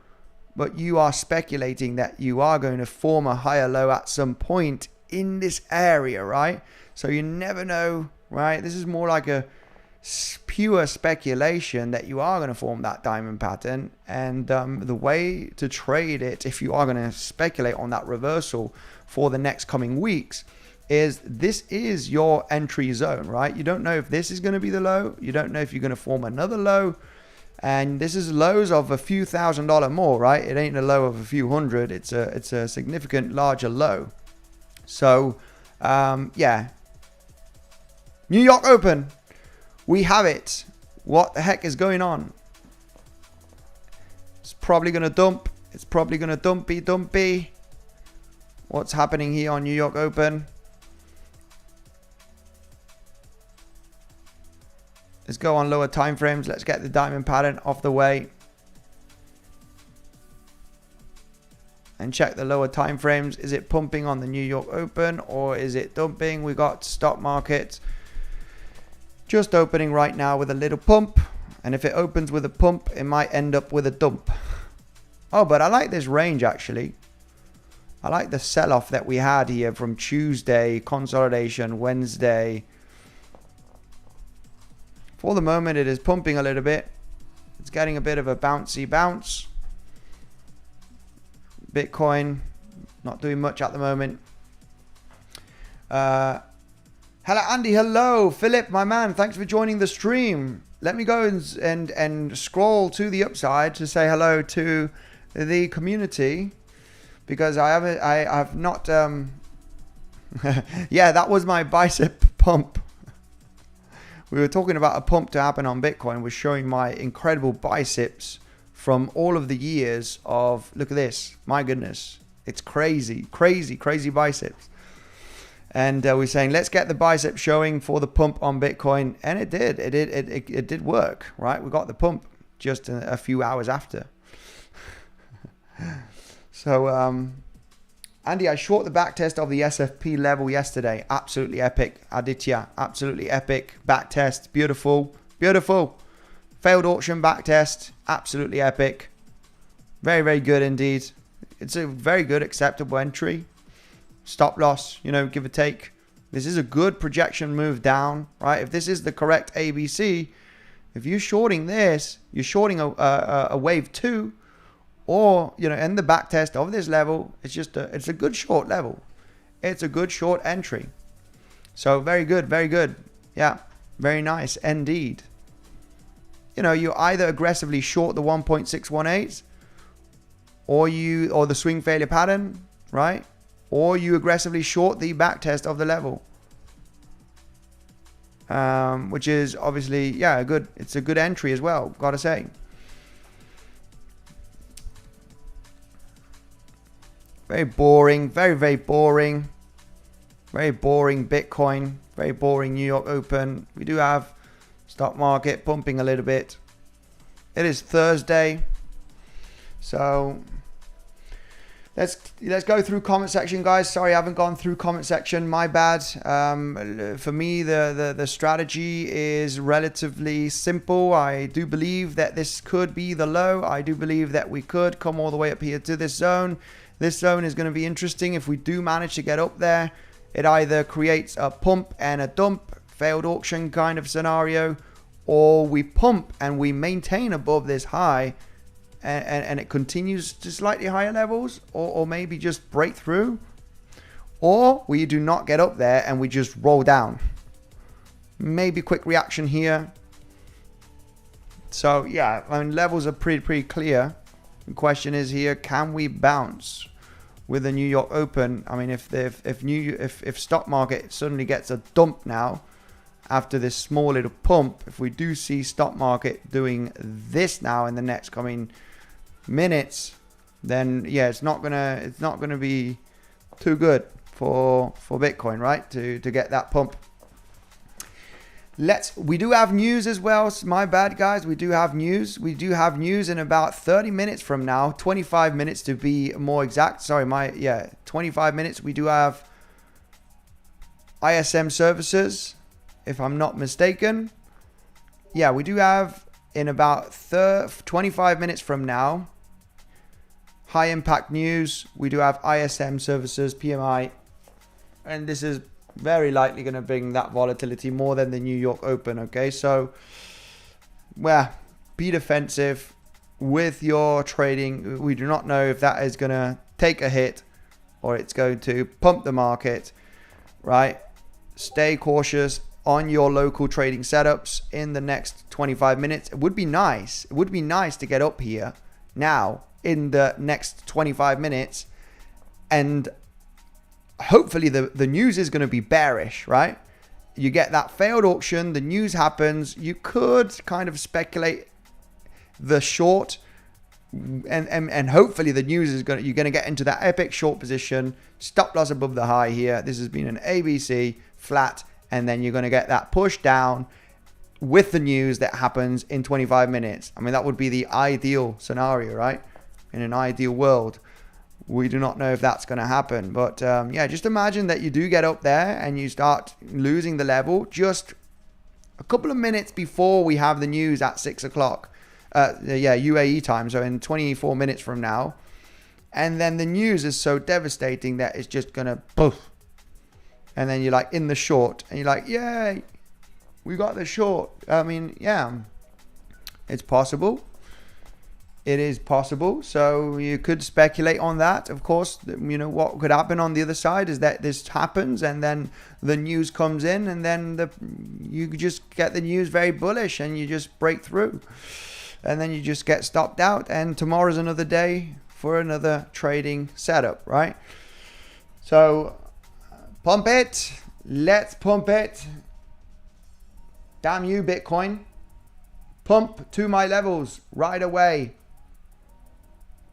but you are speculating that you are going to form a higher low at some point in this area, right? So you never know, right? This is more like a pure speculation that you are going to form that diamond pattern, and the way to trade it, if you are going to speculate on that reversal for the next coming weeks, is this is your entry zone, right? You don't know if this is going to be the low. You don't know if you're going to form another low, and this is lows of a few $1,000s more, right? It ain't a low of a few hundred. It's a significant larger low. So yeah, New York Open. We have it. What the heck is going on? It's probably going to dump. It's probably going to dumpy. What's happening here on New York Open? Let's go on lower time frames. Let's get the diamond pattern off the way. And check the lower time frames. Is it pumping on the New York Open or is it dumping? We got stock market just opening right now with a little pump, and if it opens with a pump, it might end up with a dump. Oh, but I like this range actually. I like the sell-off that we had here from Tuesday, consolidation, Wednesday. For the moment, it is pumping a little bit. It's getting a bit of a bouncy bounce. Bitcoin not doing much at the moment. Hello, Andy. Hello, Philip, my man. Thanks for joining the stream. Let me go and scroll to the upside to say hello to the community, because I have not. Yeah, that was my bicep pump. We were talking about a pump to happen on Bitcoin. We're showing my incredible biceps from all of the years of. Look at this. My goodness, it's crazy, crazy, crazy biceps. And we're saying, let's get the bicep showing for the pump on Bitcoin. And it did. It did work, right? We got the pump just a few hours after. So, Andy, I short the back test of the SFP level yesterday. Absolutely epic. Aditya, absolutely epic. Back test. Beautiful. Beautiful. Failed auction back test. Absolutely epic. Very, very good indeed. It's a very good acceptable entry. Stop loss, you know, give or take. This is a good projection move down, right? If this is the correct ABC, if you're shorting this, you're shorting a wave 2, or, you know, in the back test of this level, it's a good short level. It's a good short entry. So very good, very good. Yeah, very nice indeed. You know, you either aggressively short the 1.618 or the swing failure pattern, right? Or you aggressively short the back test of the level. which is obviously, yeah, good. It's a good entry as well, gotta say. Very boring, very boring. Very boring Bitcoin, very boring New York Open. We do have stock market pumping a little bit. It is Thursday, so let's go through comment section, guys. Sorry, I haven't gone through comment section. My bad. For me, the strategy is relatively simple. I do believe that this could be the low. I do believe that we could come all the way up here to this zone. This zone is going to be interesting. If we do manage to get up there, it either creates a pump and a dump, failed auction kind of scenario, or we pump and we maintain above this high and it continues to slightly higher levels, or maybe just break through, or we do not get up there and we just roll down. Maybe quick reaction here. So yeah, I mean, levels are pretty clear. The question is here, can we bounce with the New York Open? I mean, if stock market suddenly gets a dump now after this small little pump, if we do see stock market doing this now in the next coming minutes, then yeah, it's not gonna be too good for Bitcoin, right? To get that pump. We do have news as well. My bad, guys. We do have news. We do have news in about 30 minutes from now, 25 minutes to be more exact. Sorry, 25 minutes. We do have ISM services, if I'm not mistaken. Yeah, we do have in about 25 minutes from now, high impact news. We do have ISM services, PMI, and this is very likely going to bring that volatility more than the New York Open. Okay, so well, be defensive with your trading. We do not know if that is going to take a hit or it's going to pump the market, right? Stay cautious on your local trading setups in the next 25 minutes. It would be nice. It would be nice to get up here now in the next 25 minutes, and hopefully the news is going to be bearish, right? You get that failed auction, the news happens, you could kind of speculate the short, and hopefully the news is you're going to get into that epic short position, stop loss above the high here. This has been an ABC flat, and then you're going to get that push down with the news that happens in 25 minutes. I mean, that would be the ideal scenario, right? In an ideal world. We do not know if that's going to happen, but yeah, just imagine that you do get up there and you start losing the level just a couple of minutes before we have the news at 6 o'clock. Yeah, UAE time, so in 24 minutes from now. And then the news is so devastating that it's just going to poof. And then you're like in the short and you're like, yay, we got the short. I mean, yeah, it's possible. It is possible. So you could speculate on that. Of course, you know, what could happen on the other side is that this happens and then the news comes in and then you just get the news very bullish and you just break through. And then you just get stopped out, and tomorrow's another day for another trading setup, right? So pump it. Let's pump it. Damn you, Bitcoin. Pump to my levels right away.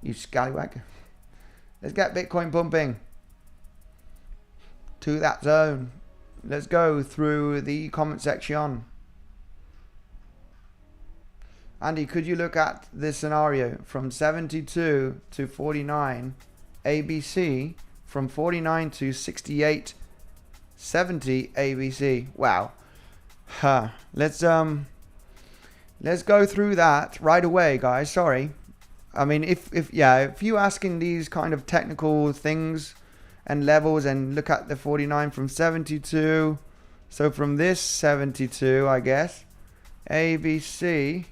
You scallywag. Let's get Bitcoin pumping to that zone. Let's go through the comment section. Andy, could you look at this scenario from 72 to 49 ABC, from 49 to 68 70 ABC? Wow. Let's go through that right away, guys. Sorry. I mean, if you asking these kind of technical things and levels, and look at the 49 from 72, so from this 72, I guess, ABC,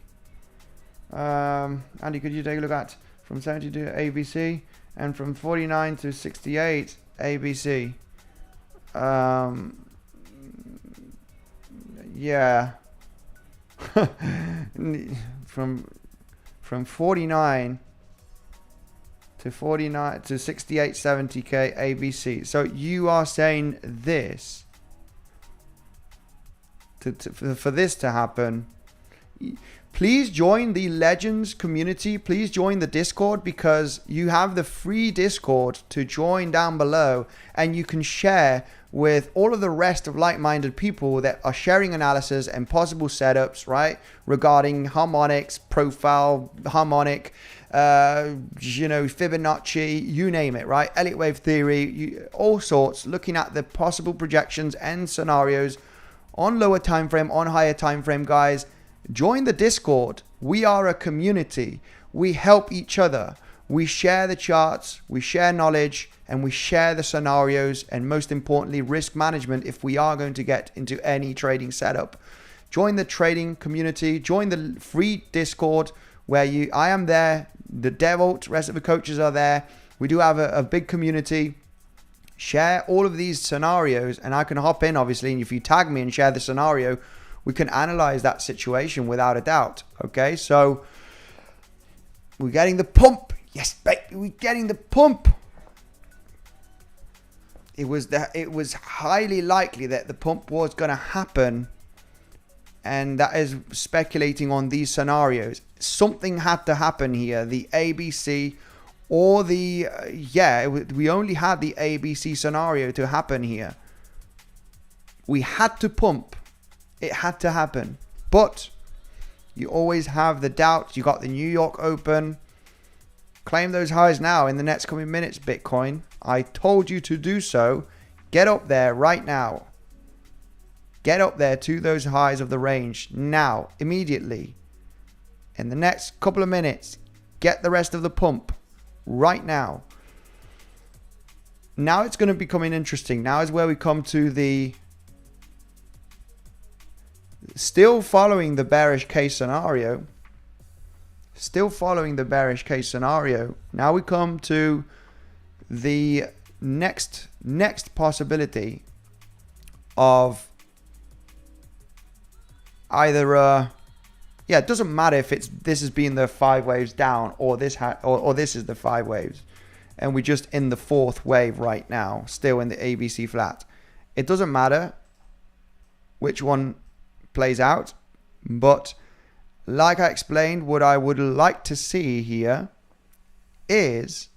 Andy, could you take a look at from 72 to ABC, and from 49 to 68 ABC? Yeah. from 49 to 68 70k ABC. So you are saying this for this to happen, please join the Legends community. Please join the Discord, because you have the free Discord to join down below, and you can share with all of the rest of like-minded people that are sharing analysis and possible setups, right? Regarding harmonics, profile, harmonic, Fibonacci, you name it, right? Elliott wave theory, all sorts, looking at the possible projections and scenarios on lower time frame, on higher time frame, guys. Join the Discord. We are a community. We help each other. We share the charts, we share knowledge, and we share the scenarios, and most importantly, risk management if we are going to get into any trading setup. Join the trading community. Join the free Discord where I am there. The 𝗕𝗏𝗆, rest of the coaches are there. We do have a big community. Share all of these scenarios, and I can hop in, obviously, and if you tag me and share the scenario, we can analyze that situation without a doubt. Okay, so we're getting the pump. Yes, baby, we're getting the pump. It was highly likely that the pump was going to happen, and that is speculating on these scenarios. Something had to happen here. The ABC or the we only had the ABC scenario to happen here. We had to pump. It had to happen. But you always have the doubts. You got the New York Open. Claim those highs now in the next coming minutes, Bitcoin. I told you to do so. Get up there right now. Get up there to those highs of the range now, immediately. In the next couple of minutes, get the rest of the pump right now. Now it's going to be becoming interesting. Now is where we come to the still following the bearish case scenario. Still following the bearish case scenario. Now we come to the next possibility of either it doesn't matter if this has been the 5 waves down, or this is the 5 waves, and we're just in the 4th wave right now, still in the ABC flat. It doesn't matter which one plays out, but like I explained, what I would like to see here is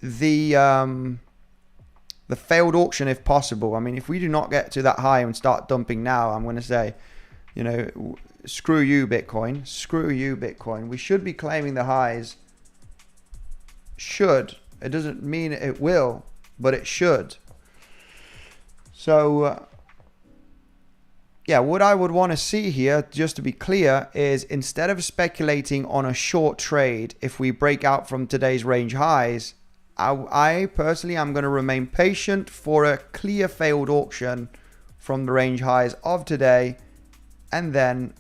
the failed auction if possible. I mean, if we do not get to that high and start dumping now, I'm going to say, screw you, Bitcoin. Screw you, Bitcoin. We should be claiming the highs. Should. It doesn't mean it will, but it should. So, what I would want to see here, just to be clear, is instead of speculating on a short trade, if we break out from today's range highs, I personally am going to remain patient for a clear failed auction from the range highs of today, and then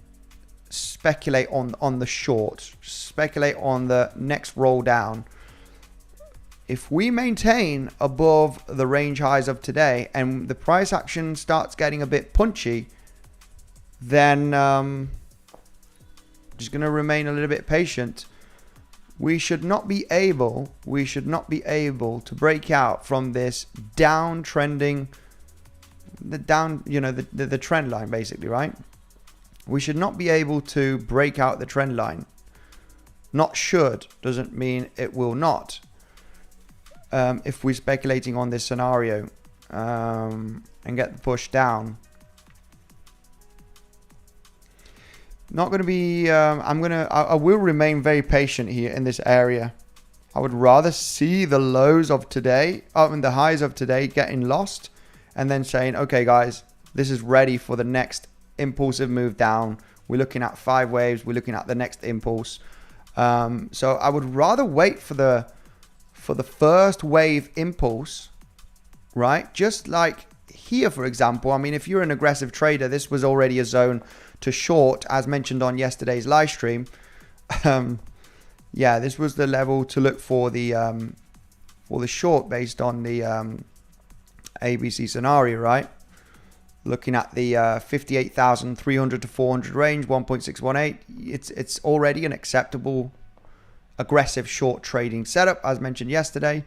speculate on the short, speculate on the next roll down. If we maintain above the range highs of today and the price action starts getting a bit punchy, then just going to remain a little bit patient. We should not be able to break out from this downtrending, the trend line, basically, right? We should not be able to break out the trend line. Not should doesn't mean it will not. If we're speculating on this scenario and get the push down, not going to be. I will remain very patient here in this area. I would rather see the lows of today, and the highs of today getting lost, and then saying, okay, guys, this is ready for the next impulsive move down. We're looking at 5 waves. We're looking at the next impulse. So I would rather wait for the first wave impulse, right? Just like here, for example. I mean, if you're an aggressive trader, this was already a zone to short, as mentioned on yesterday's live stream. This was the level to look for the short based on the ABC scenario, right? Looking at the 58,300 to 400 range, 1.618. It's already an acceptable aggressive short trading setup, as mentioned yesterday.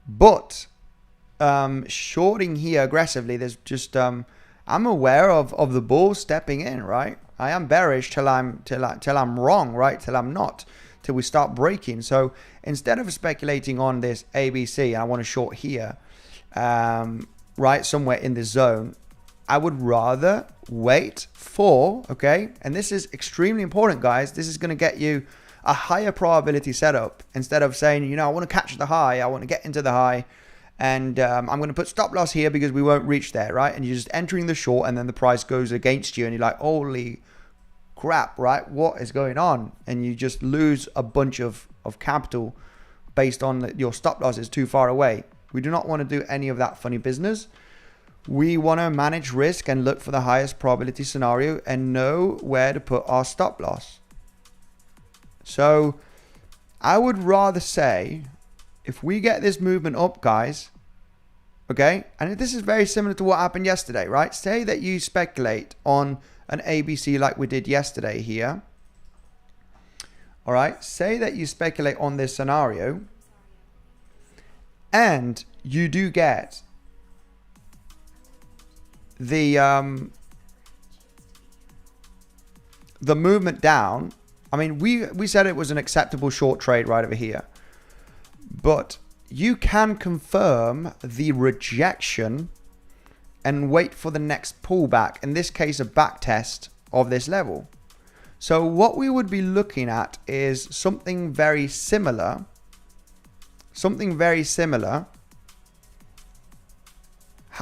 But shorting here aggressively, there's just I'm aware of the bull stepping in, right? I am bearish till I'm wrong, right? Till I'm not, till we start breaking. So instead of speculating on this ABC, I want to short here, right, somewhere in this zone, I would rather wait for, okay, and this is extremely important, guys. This is going to get you a higher probability setup. Instead of saying, you know, I want to catch the high, I want to get into the high, and I'm going to put stop loss here because we won't reach there, right? And you're just entering the short, and then the price goes against you, and you're like, holy crap, right? What is going on? And you just lose a bunch of capital based on that your stop loss is too far away. We do not want to do any of that funny business. We want to manage risk and look for the highest probability scenario and know where to put our stop loss. So I would rather say, if we get this movement up, guys, okay, and this is very similar to what happened yesterday, right? Say that you speculate on an ABC like we did yesterday here. All right, say that you speculate on this scenario and you do get the movement down. I mean, we said it was an acceptable short trade right over here, but you can confirm the rejection and wait for the next pullback, in this case a back test of this level. So what we would be looking at is something very similar,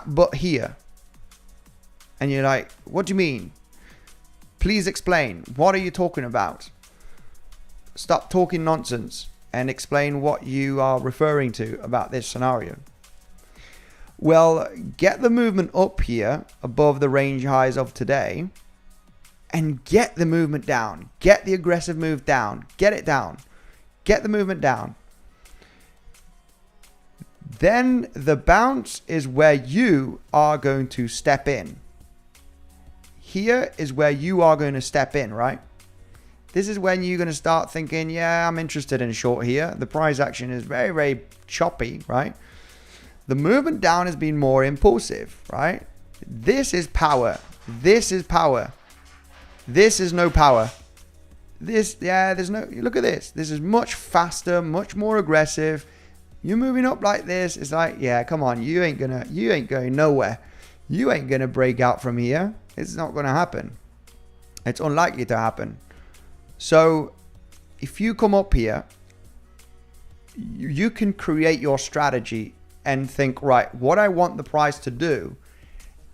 but here. And you're like, what do you mean? Please explain. What are you talking about? Stop talking nonsense and explain what you are referring to about this scenario. Well, get the movement up here above the range highs of today and get the movement down. Get the aggressive move down. Get it down. Get the movement down. Then the bounce is where you are going to step in. Here is where you are going to step in, right? This is when you're going to start thinking, yeah, I'm interested in short here. The price action is very, very choppy, right? The movement down has been more impulsive, right? This is power. This is power. This is no power. This, yeah, there's no, look at this. This is much faster, much more aggressive. You're moving up like this. It's like, yeah, come on. You ain't going nowhere. You ain't going to break out from here. It's not going to happen. It's unlikely to happen. So if you come up here, you can create your strategy and think, right, what I want the price to do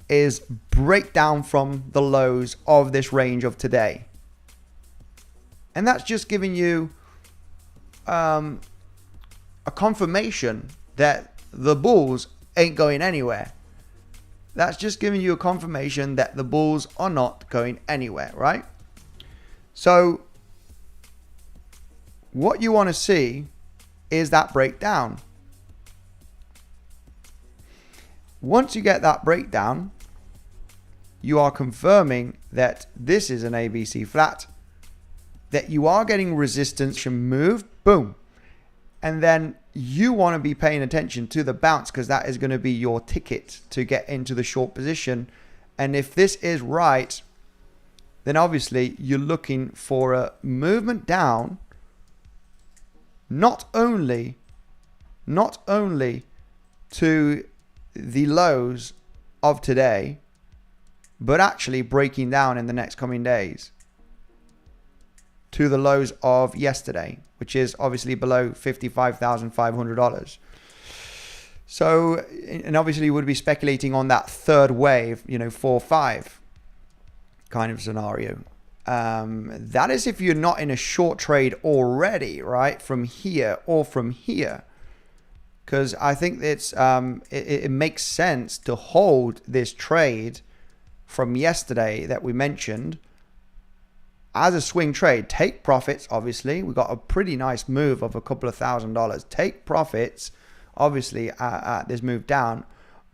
is break down from the lows of this range of today. And that's just giving you a confirmation that the bulls ain't going anywhere. That's just giving you a confirmation that the bulls are not going anywhere, right? So what you want to see is that breakdown. Once you get that breakdown, you are confirming that this is an ABC flat, that you are getting resistance moved, boom. And then you want to be paying attention to the bounce, because that is going to be your ticket to get into the short position. And if this is right, then obviously you're looking for a movement down, not only to the lows of today, but actually breaking down in the next coming days to the lows of yesterday, which is obviously below $55,500. So, and obviously you would be speculating on that third wave, 4-5 kind of scenario. That is if you're not in a short trade already, right? From here or from here. Because I think it's it makes sense to hold this trade from yesterday that we mentioned as a swing trade. Take profits, obviously. We got a pretty nice move of a couple of $1,000. Take profits, obviously, at this move down,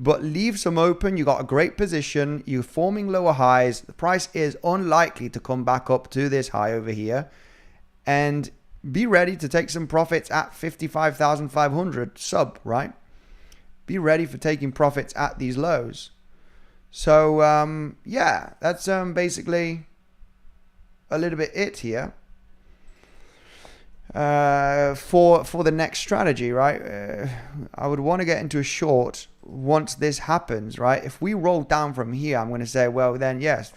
but leave some open. You got a great position. You're forming lower highs. The price is unlikely to come back up to this high over here, and be ready to take some profits at 55,500 sub, right? Be ready for taking profits at these lows. So yeah, that's basically a little bit it here for the next strategy, right? I would want to get into a short once this happens, right? If we roll down from here, I'm going to say, well, then yes,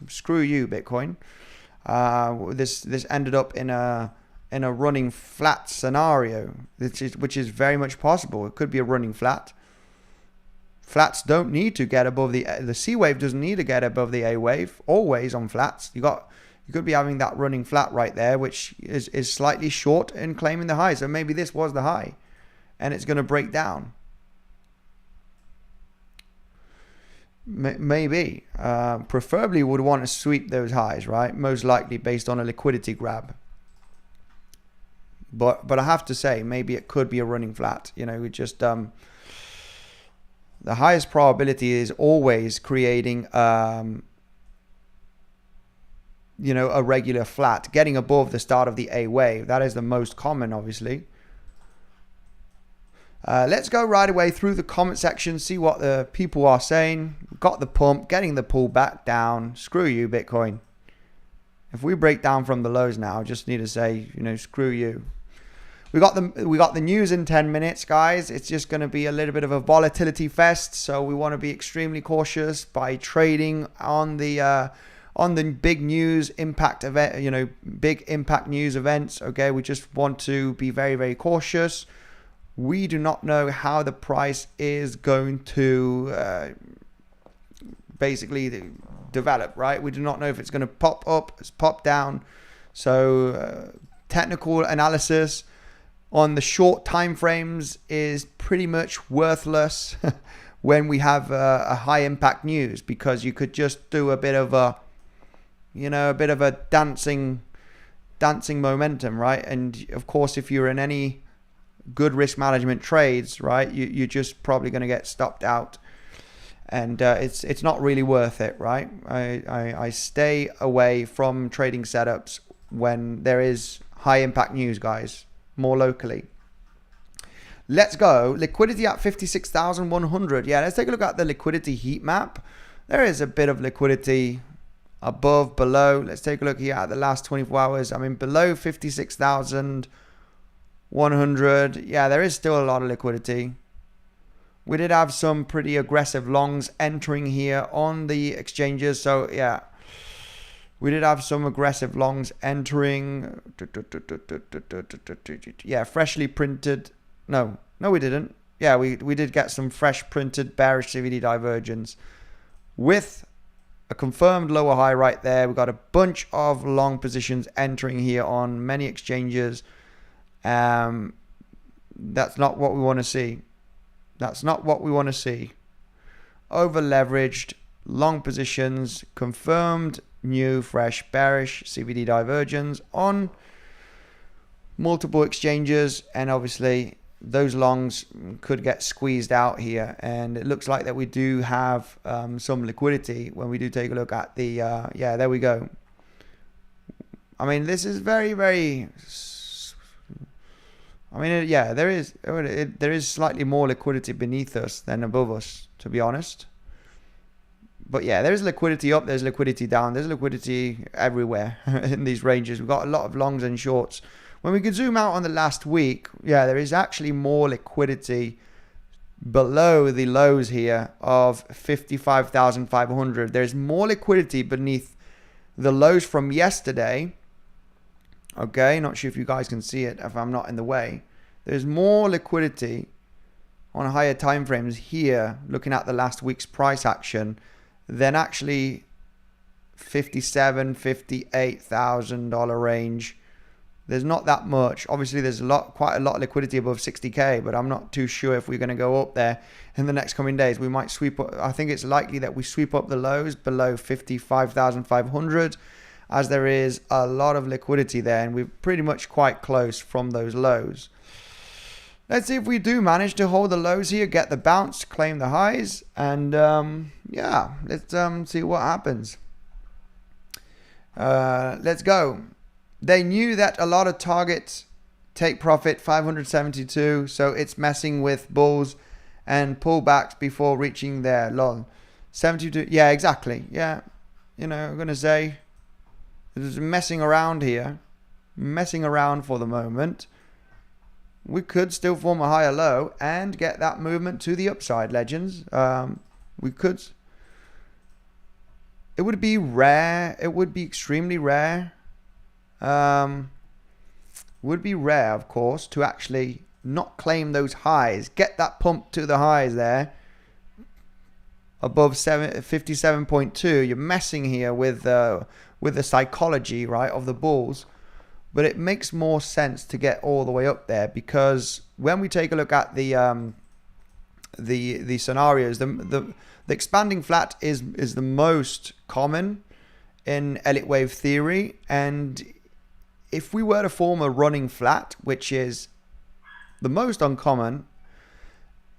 screw you, Bitcoin. This ended up in a running flat scenario, which is very much possible. It could be a running flat. Flats don't need to get above the C wave doesn't need to get above the A wave. Always on flats, you could be having that running flat right there, which is slightly short and claiming the high. So maybe this was the high, and it's going to break down. Maybe, preferably would want to sweep those highs, right? Most likely based on a liquidity grab. But I have to say, maybe it could be a running flat. You know, we just the highest probability is always creating, you know, a regular flat, getting above the start of the A wave. That is the most common, obviously. Let's go right away through the comment section, see what the people are saying. Got the pump, getting the pull back down. Screw you, Bitcoin. If we break down from the lows now, I just need to say, you know, screw you. We got the news in 10 minutes, guys. It's just going to be a little bit of a volatility fest, so we want to be extremely cautious by trading on the big news impact event, you know, big impact news events. Okay, we just want to be very, very cautious. We do not know how the price is going to basically develop, right? We do not know if it's going to pop up, pop down. So technical analysis on the short time frames is pretty much worthless when we have a high impact news, because you could just do a bit of a, you know, a bit of a dancing momentum, right? And of course, if you're in any good risk management trades, right, you're just probably going to get stopped out, and it's not really worth it, right? I stay away from trading setups when there is high impact news, guys. More locally. Let's go. Liquidity at 56,100. Yeah, let's take a look at the liquidity heat map. There is a bit of liquidity above, below. Let's take a look here at the last 24 hours. I mean, below 56,100. Yeah, there is still a lot of liquidity. We did have some pretty aggressive longs entering here on the exchanges. So, yeah. We did have some aggressive longs entering. Yeah, freshly printed. No, we didn't. Yeah, we did get some fresh printed bearish CVD divergence with a confirmed lower high right there. We got a bunch of long positions entering here on many exchanges. That's not what we want to see. That's not what we want to see. Over leveraged long positions, confirmed new fresh bearish CVD divergence on multiple exchanges, and obviously those longs could get squeezed out here, and it looks like that we do have some liquidity when we do take a look at the yeah, there we go. I mean, this is very, very, I mean, yeah, there is slightly more liquidity beneath us than above us, to be honest. But yeah, there's liquidity up, there's liquidity down, there's liquidity everywhere in these ranges. We've got a lot of longs and shorts. When we could zoom out on the last week, yeah, there is actually more liquidity below the lows here of 55,500. There's more liquidity beneath the lows from yesterday. Okay, not sure if you guys can see it if I'm not in the way. There's more liquidity on higher time frames here, looking at the last week's price action, than actually $58,000 range. There's not that much. Obviously, there's quite a lot of liquidity above 60K, but I'm not too sure if we're going to go up there in the next coming days. We might sweep up. I think it's likely that we sweep up the lows below 55,500, as there is a lot of liquidity there, and we're pretty much quite close from those lows. Let's see if we do manage to hold the lows here, get the bounce, claim the highs, and yeah, let's see what happens. Let's go. They knew that a lot of targets take profit 572, so it's messing with bulls and pullbacks before reaching their lol. 72. Yeah, exactly. Yeah. You know, I'm going to say it's messing around here. Messing around for the moment. We could still form a higher low and get that movement to the upside, legends. We could. It would be rare. It would be extremely rare. Would be rare, of course, to actually not claim those highs. Get that pump to the highs there. Above 57.2. You're messing here with the psychology, right, of the bulls. But it makes more sense to get all the way up there, because when we take a look at the scenarios, the expanding flat is the most common in Elliott wave theory, and if we were to form a running flat, which is the most uncommon,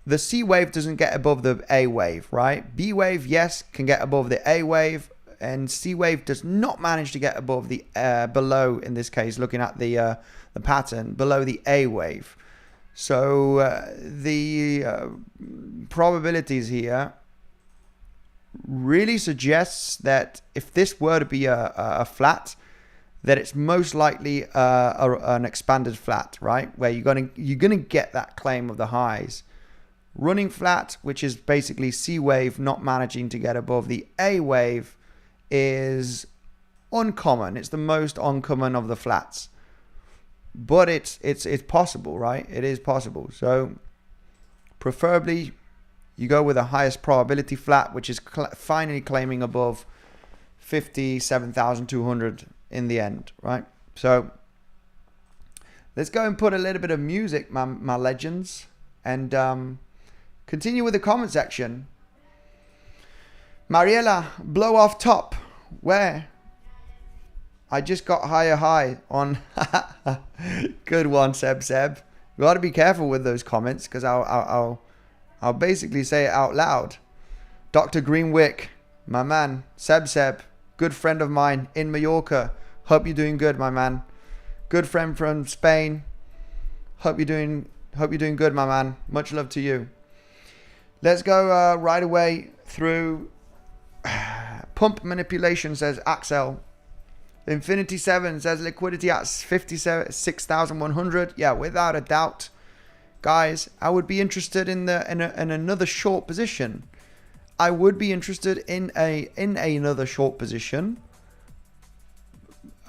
the C wave doesn't get above the A wave, right? B wave, yes, can get above the A wave. And C wave does not manage to get above the below, in this case, looking at the pattern, below the A wave. So the probabilities here really suggests that if this were to be a flat, that it's most likely an expanded flat, right? Where you're gonna get that claim of the highs. Running flat, which is basically C wave not managing to get above the A wave, is uncommon. It's the most uncommon of the flats, but it's possible, right? It is possible. So preferably you go with the highest probability flat, which is finally claiming above 57,200 in the end, right? So let's go and put a little bit of music, my legends, and continue with the comment section. Mariela, blow off top. Where? I just got higher high on. Good one, 𝗬𝗫. You got to be careful with those comments, because I'll basically say it out loud. Dr. Greenwick, my man, 𝗬𝗫, good friend of mine in Mallorca. Hope you're doing good, my man. Good friend from Spain. Hope you're doing good, my man. Much love to you. Let's go right away through. Pump manipulation, says Axel. Infinity 7 says liquidity at 56,100. Yeah, without a doubt, guys. I would be interested in another short position. I would be interested in another short position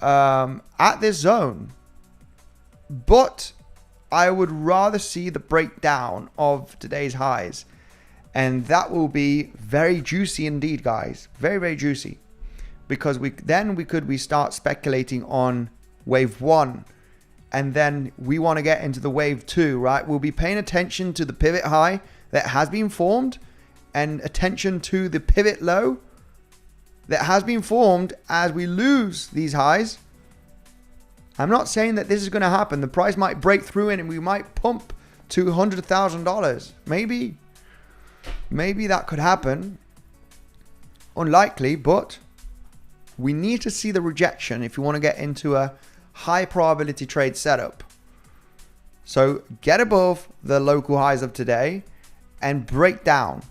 at this zone, but I would rather see the breakdown of today's highs. And that will be very juicy indeed, guys. Very, very juicy. Because we start speculating on wave 1. And then we want to get into the wave 2, right? We'll be paying attention to the pivot high that has been formed. And attention to the pivot low that has been formed as we lose these highs. I'm not saying that this is going to happen. The price might break through it and we might pump to $100,000. Maybe that could happen. Unlikely, but we need to see the rejection if you want to get into a high probability trade setup. So get above the local highs of today and break down.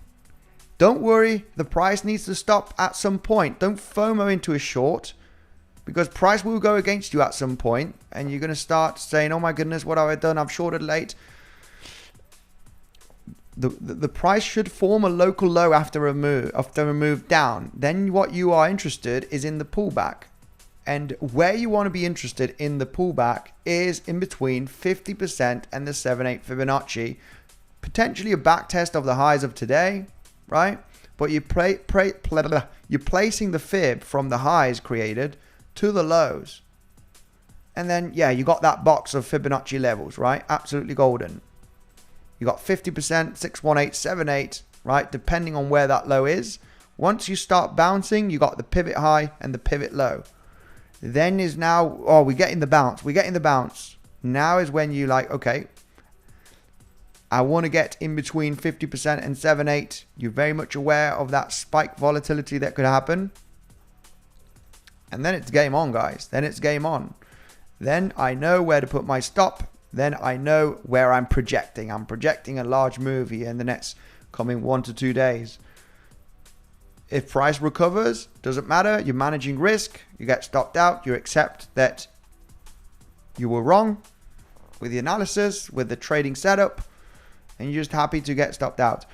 Don't worry, the price needs to stop at some point. Don't FOMO into a short, because price will go against you at some point and you're going to start saying, oh my goodness, what have I done? I've shorted late. The price should form a local low after a move down. Then what you are interested is in the pullback. And where you want to be interested in the pullback is in between 50% and the 7/8 Fibonacci. Potentially a back test of the highs of today, right? But you're placing the fib from the highs created to the lows. And then, yeah, you got that box of Fibonacci levels, right? Absolutely golden. You got 50%, 618, 78, right? Depending on where that low is. Once you start bouncing, you got the pivot high and the pivot low. Then is now, oh, we're getting the bounce. We're getting the bounce. Now is when you like, okay, I want to get in between 50% and 7/8. You're very much aware of that spike volatility that could happen. And then it's game on, guys. Then it's game on. Then I know where to put my stop. Then I know where I'm projecting. I'm projecting a large move here in the next coming 1 to 2 days. If price recovers, doesn't matter. You're managing risk. You get stopped out. You accept that you were wrong with the analysis, with the trading setup, and you're just happy to get stopped out.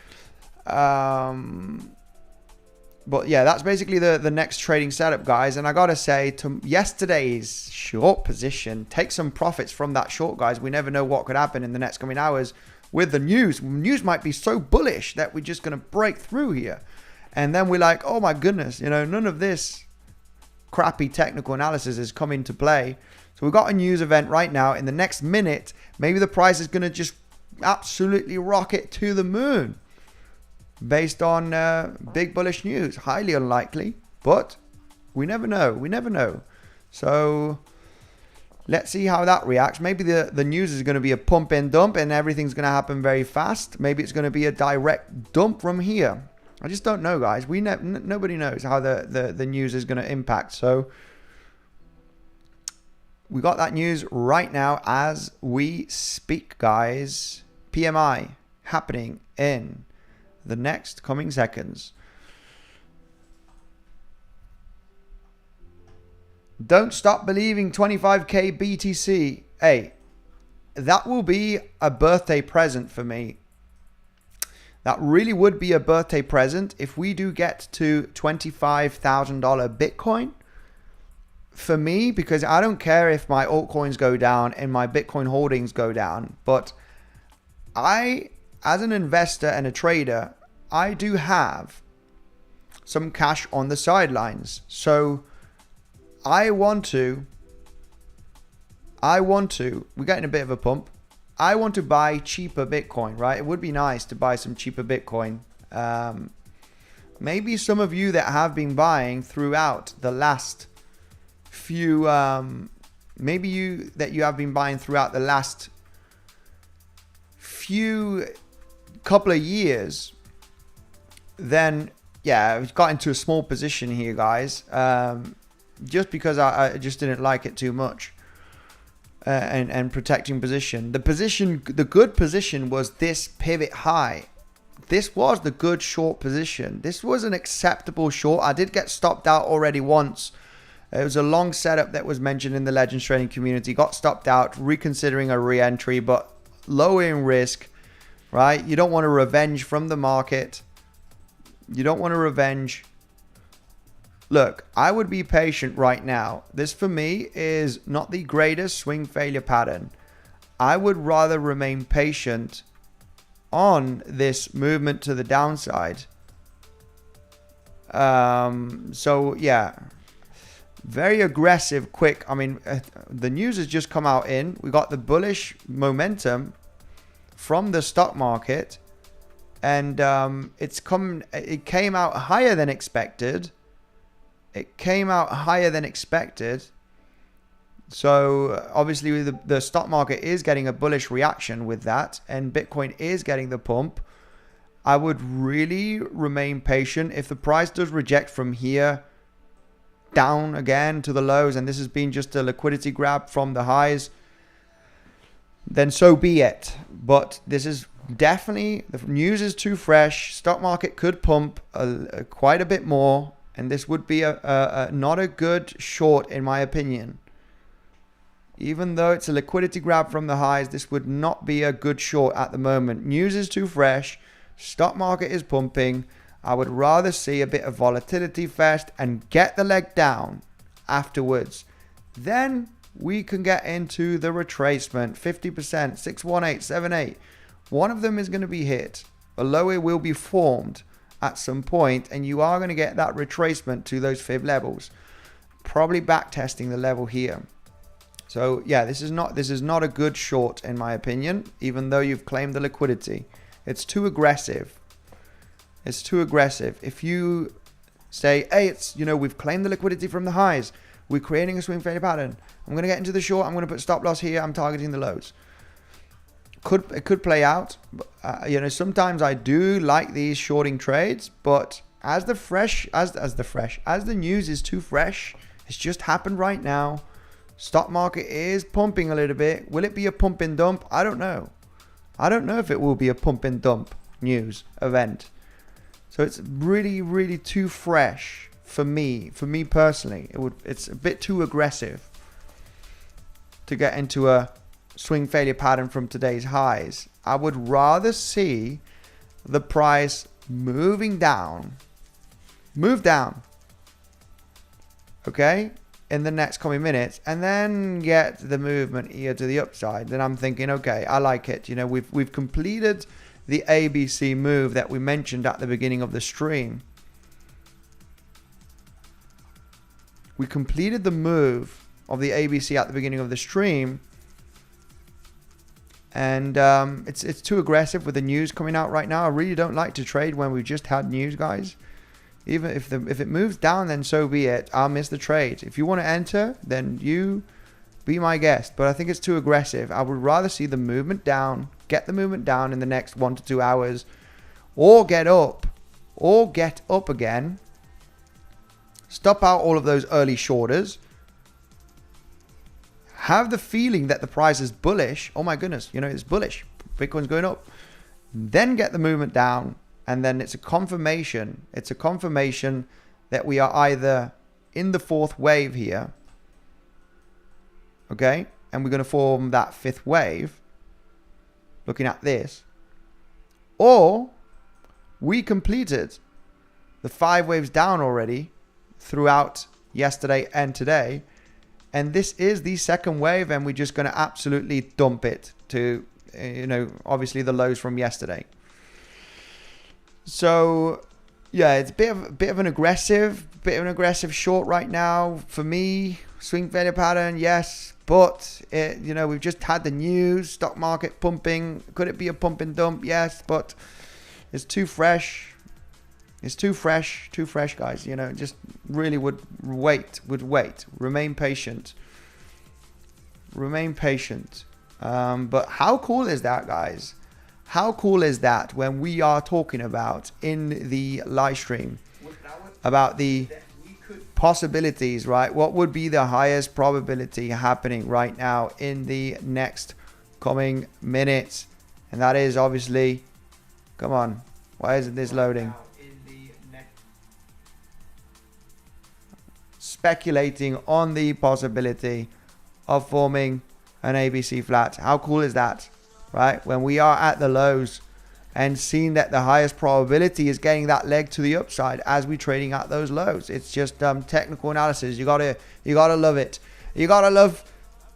But yeah, that's basically the next trading setup, guys. And I gotta say, to yesterday's short position, take some profits from that short, guys. We never know what could happen in the next coming hours with the news. News might be so bullish that we're just gonna break through here. And then we're like, oh my goodness, you know, none of this crappy technical analysis has come into play. So we've got a news event right now. In the next minute, maybe the price is going to just absolutely rocket to the moon based on big bullish news. Highly unlikely, but we never know. We never know. So let's see how that reacts. Maybe the news is going to be a pump and dump and everything's going to happen very fast. Maybe it's going to be a direct dump from here. I just don't know, guys. Nobody knows how the news is going to impact. So we got that news right now as we speak, guys. PMI happening in the next coming seconds. Don't stop believing 25k BTC. Hey, that will be a birthday present for me. That really would be a birthday present if we do get to $25,000 Bitcoin. For me, because I don't care if my altcoins go down and my Bitcoin holdings go down, but I, as an investor and a trader, I do have some cash on the sidelines. So we're getting a bit of a pump. I want to buy cheaper Bitcoin, right? It would be nice to buy some cheaper Bitcoin. Maybe some of you that have been buying throughout the last few, you have been buying throughout the last few couple of years, then yeah, I've got into a small position here, guys, just because I just didn't like it too much. And protecting position. The good position was this pivot high. This was the good short position. This was an acceptable short. I did get stopped out already once. It was a long setup that was mentioned in the Legends trading community. Got stopped out, reconsidering a re-entry, but lowering risk, right? You don't want to revenge from the market. You don't want to revenge. Look, I would be patient right now. This for me is not the greatest swing failure pattern. I would rather remain patient on this movement to the downside. So yeah, very aggressive, quick. I mean, the news has just come out in. We got the bullish momentum from the stock market, and it came out higher than expected. So obviously the stock market is getting a bullish reaction with that, and Bitcoin is getting the pump. I would really remain patient. If the price does reject from here down again to the lows, and this has been just a liquidity grab from the highs, then so be it. But this is definitely, the news is too fresh. Stock market could pump quite a bit more. And this would be not a good short, in my opinion. Even though it's a liquidity grab from the highs, this would not be a good short at the moment. News is too fresh. Stock market is pumping. I would rather see a bit of volatility first and get the leg down afterwards. Then we can get into the retracement. 50%, 61878. One of them is going to be hit. A lower will be formed at some point, and you are going to get that retracement to those fib levels, probably back testing the level here. So yeah, this is not a good short, in my opinion, even though you've claimed the liquidity. It's too aggressive. It's too aggressive. If you say, hey, we've claimed the liquidity from the highs, we're creating a swing failure pattern, I'm going to get into the short, I'm going to put stop loss here, I'm targeting the lows. It could play out. Sometimes I do like these shorting trades, but as the news is too fresh, it's just happened right now. Stock market is pumping a little bit. Will it be a pump and dump? I don't know. I don't know if it will be a pump and dump news event. So it's really, really too fresh for me personally. It's a bit too aggressive to get into a swing failure pattern from today's highs. I would rather see the price move down, okay, in the next coming minutes, and then get the movement here to the upside. Then I'm thinking, okay, I like it. You know, we've completed the ABC move that we mentioned at the beginning of the stream. We completed the move of the ABC at the beginning of the stream, and it's too aggressive with the news coming out right now. I really don't like to trade when we just had news, guys. Even if it moves down, then so be it. I'll miss the trade. If you want to enter, then you be my guest. But I think it's too aggressive. I would rather see the movement down, get the movement down in the next 1 to 2 hours, or get up again. Stop out all of those early shorters. Have the feeling that the price is bullish. Oh my goodness, you know, it's bullish. Bitcoin's going up. Then get the movement down. And then it's a confirmation. It's a confirmation that we are either in the fourth wave here. Okay. And we're going to form that fifth wave. Looking at this. Or we completed the 5 waves down already throughout yesterday and today. And this is the second wave. And we're just going to absolutely dump it to, you know, obviously the lows from yesterday. So, yeah, it's a bit of an aggressive short right now for me. Swing failure pattern, yes, but you know, we've just had the news, stock market pumping. Could it be a pump and dump? Yes, but it's too fresh. It's too fresh, guys. You know, just really would wait. Remain patient. But how cool is that, guys? How cool is that when we are talking about in the live stream about the possibilities, right? What would be the highest probability happening right now in the next coming minutes? And that is obviously, come on, why isn't this loading? Speculating on the possibility of forming an ABC flat. How cool is that? Right, when we are at the lows and seeing that the highest probability is getting that leg to the upside as we trading at those lows. It's just technical analysis. You gotta love it. You gotta love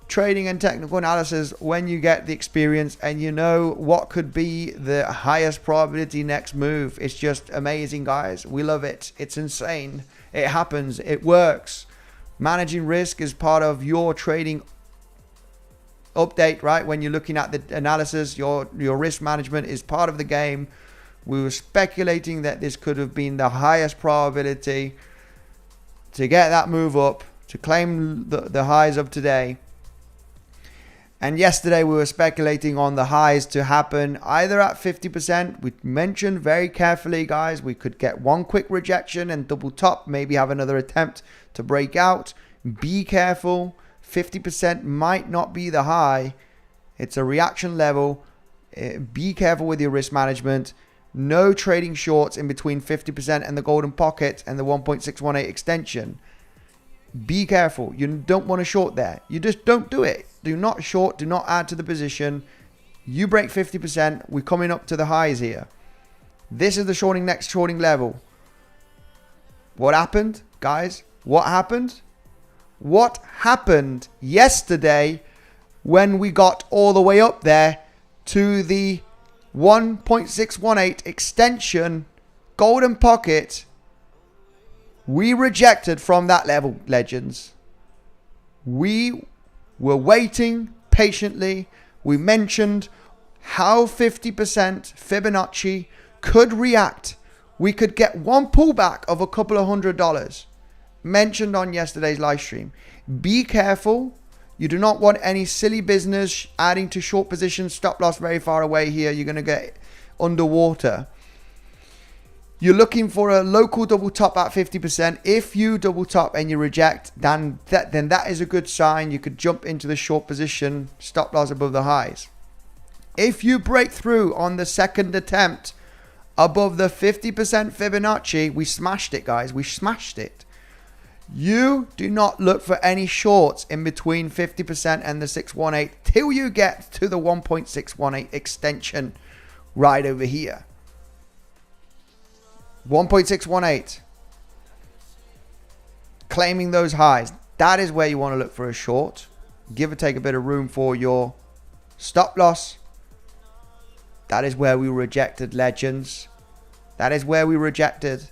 trading and technical analysis when you get the experience and you know what could be the highest probability next move. It's just amazing, guys. We love it. It's insane. It happens. It works. Managing risk is part of your trading update, right? When you're looking at the analysis, your risk management is part of the game. We were speculating that this could have been the highest probability to get that move up, to claim the highs of today. And yesterday we were speculating on the highs to happen either at 50%. We mentioned very carefully, guys, we could get one quick rejection and double top, maybe have another attempt to break out. Be careful. 50% might not be the high. It's a reaction level. Be careful with your risk management. No trading shorts in between 50% and the golden pocket and the 1.618 extension. Be careful. You don't want to short there. You just don't do it. Do not short. Do not add to the position. You break 50%. We're coming up to the highs here. This is the next shorting level. What happened, guys? What happened? What happened yesterday when we got all the way up there to the 1.618 extension golden pocket? We rejected from that level, legends. We were waiting patiently. We mentioned how 50% Fibonacci could react. We could get one pullback of a couple of $100. Mentioned on yesterday's live stream. Be careful. You do not want any silly business adding to short positions. Stop loss very far away here. You're going to get underwater. You're looking for a local double top at 50%. If you double top and you reject, then that is a good sign. You could jump into the short position. Stop loss above the highs. If you break through on the second attempt above the 50% Fibonacci. We smashed it, guys. We smashed it. You do not look for any shorts in between 50% and the 618 till you get to the 1.618 extension right over here. 1.618. Claiming those highs. That is where you want to look for a short. Give or take a bit of room for your stop loss. That is where we rejected, legends. That is where we rejected.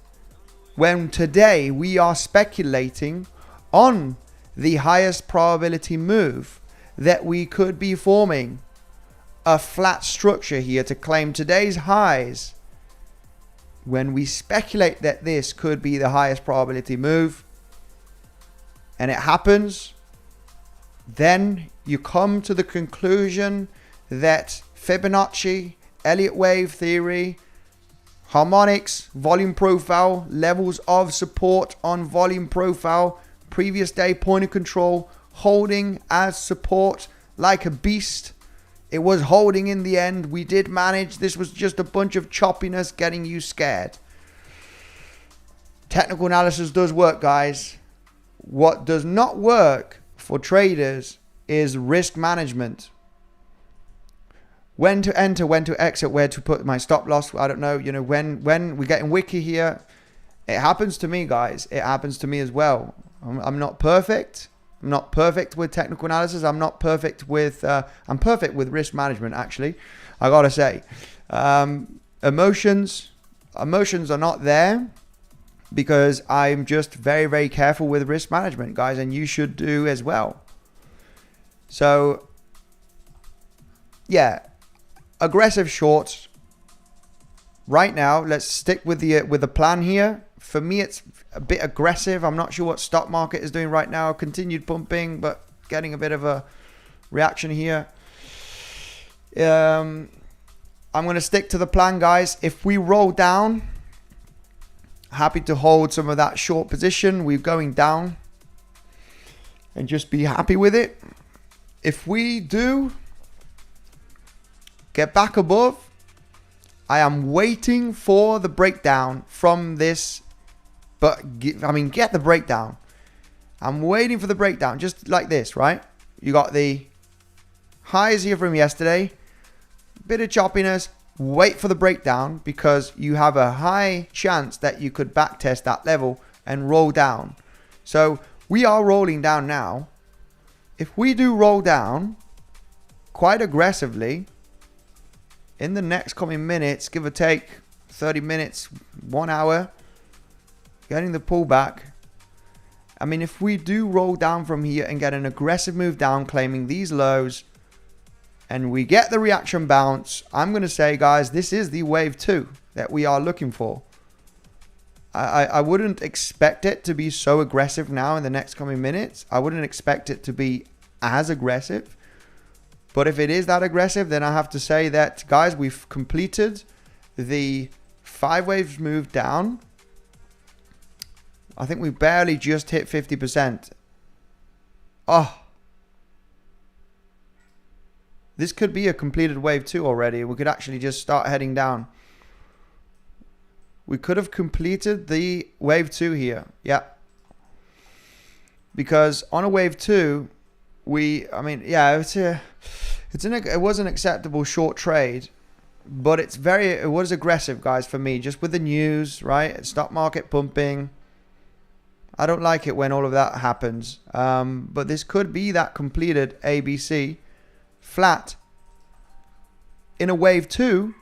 When today we are speculating on the highest probability move that we could be forming a flat structure here to claim today's highs. When we speculate that this could be the highest probability move and it happens, then you come to the conclusion that Fibonacci, Elliott wave theory, harmonics, volume profile, levels of support on volume profile, previous day point of control, holding as support like a beast. It was holding in the end. We did manage. This was just a bunch of choppiness getting you scared. Technical analysis does work, guys. What does not work for traders is risk management. When to enter, when to exit, where to put my stop loss. I don't know. You know, when we're getting wicky here. It happens to me, guys. It happens to me as well. I'm not perfect. I'm not perfect with technical analysis. I'm not perfect with, I'm perfect with risk management, actually. I gotta say. Emotions are not there because I'm just very, very careful with risk management, guys, and you should do as well. So, yeah, aggressive shorts. Right now, let's stick with the plan here. For me, it's a bit aggressive. I'm not sure what stock market is doing right now. Continued pumping, but getting a bit of a reaction here. I'm going to stick to the plan, guys. If we roll down, happy to hold some of that short position. We're going down and just be happy with it. If we do get back above, I am waiting for the breakdown from this. But, get the breakdown. I'm waiting for the breakdown. Just like this, right? You got the highs here from yesterday. Bit of choppiness. Wait for the breakdown because you have a high chance that you could backtest that level and roll down. So, we are rolling down now. If we do roll down quite aggressively in the next coming minutes, give or take 30 minutes, 1 hour, getting the pullback. I mean, if we do roll down from here and get an aggressive move down, claiming these lows, and we get the reaction bounce, I'm going to say, guys, this is the wave 2 that we are looking for. I wouldn't expect it to be so aggressive now in the next coming minutes. I wouldn't expect it to be as aggressive. But if it is that aggressive, then I have to say that, guys, we've completed the 5 waves move down. I think we barely just hit 50%. Oh. This could be a completed wave 2 already. We could actually just start heading down. We could have completed the wave 2 here. Yeah. Because on a wave 2, it was an acceptable short trade. But it was aggressive, guys, for me. Just with the news, right? Stock market pumping. I don't like it when all of that happens. But this could be that completed ABC flat. In a wave 2,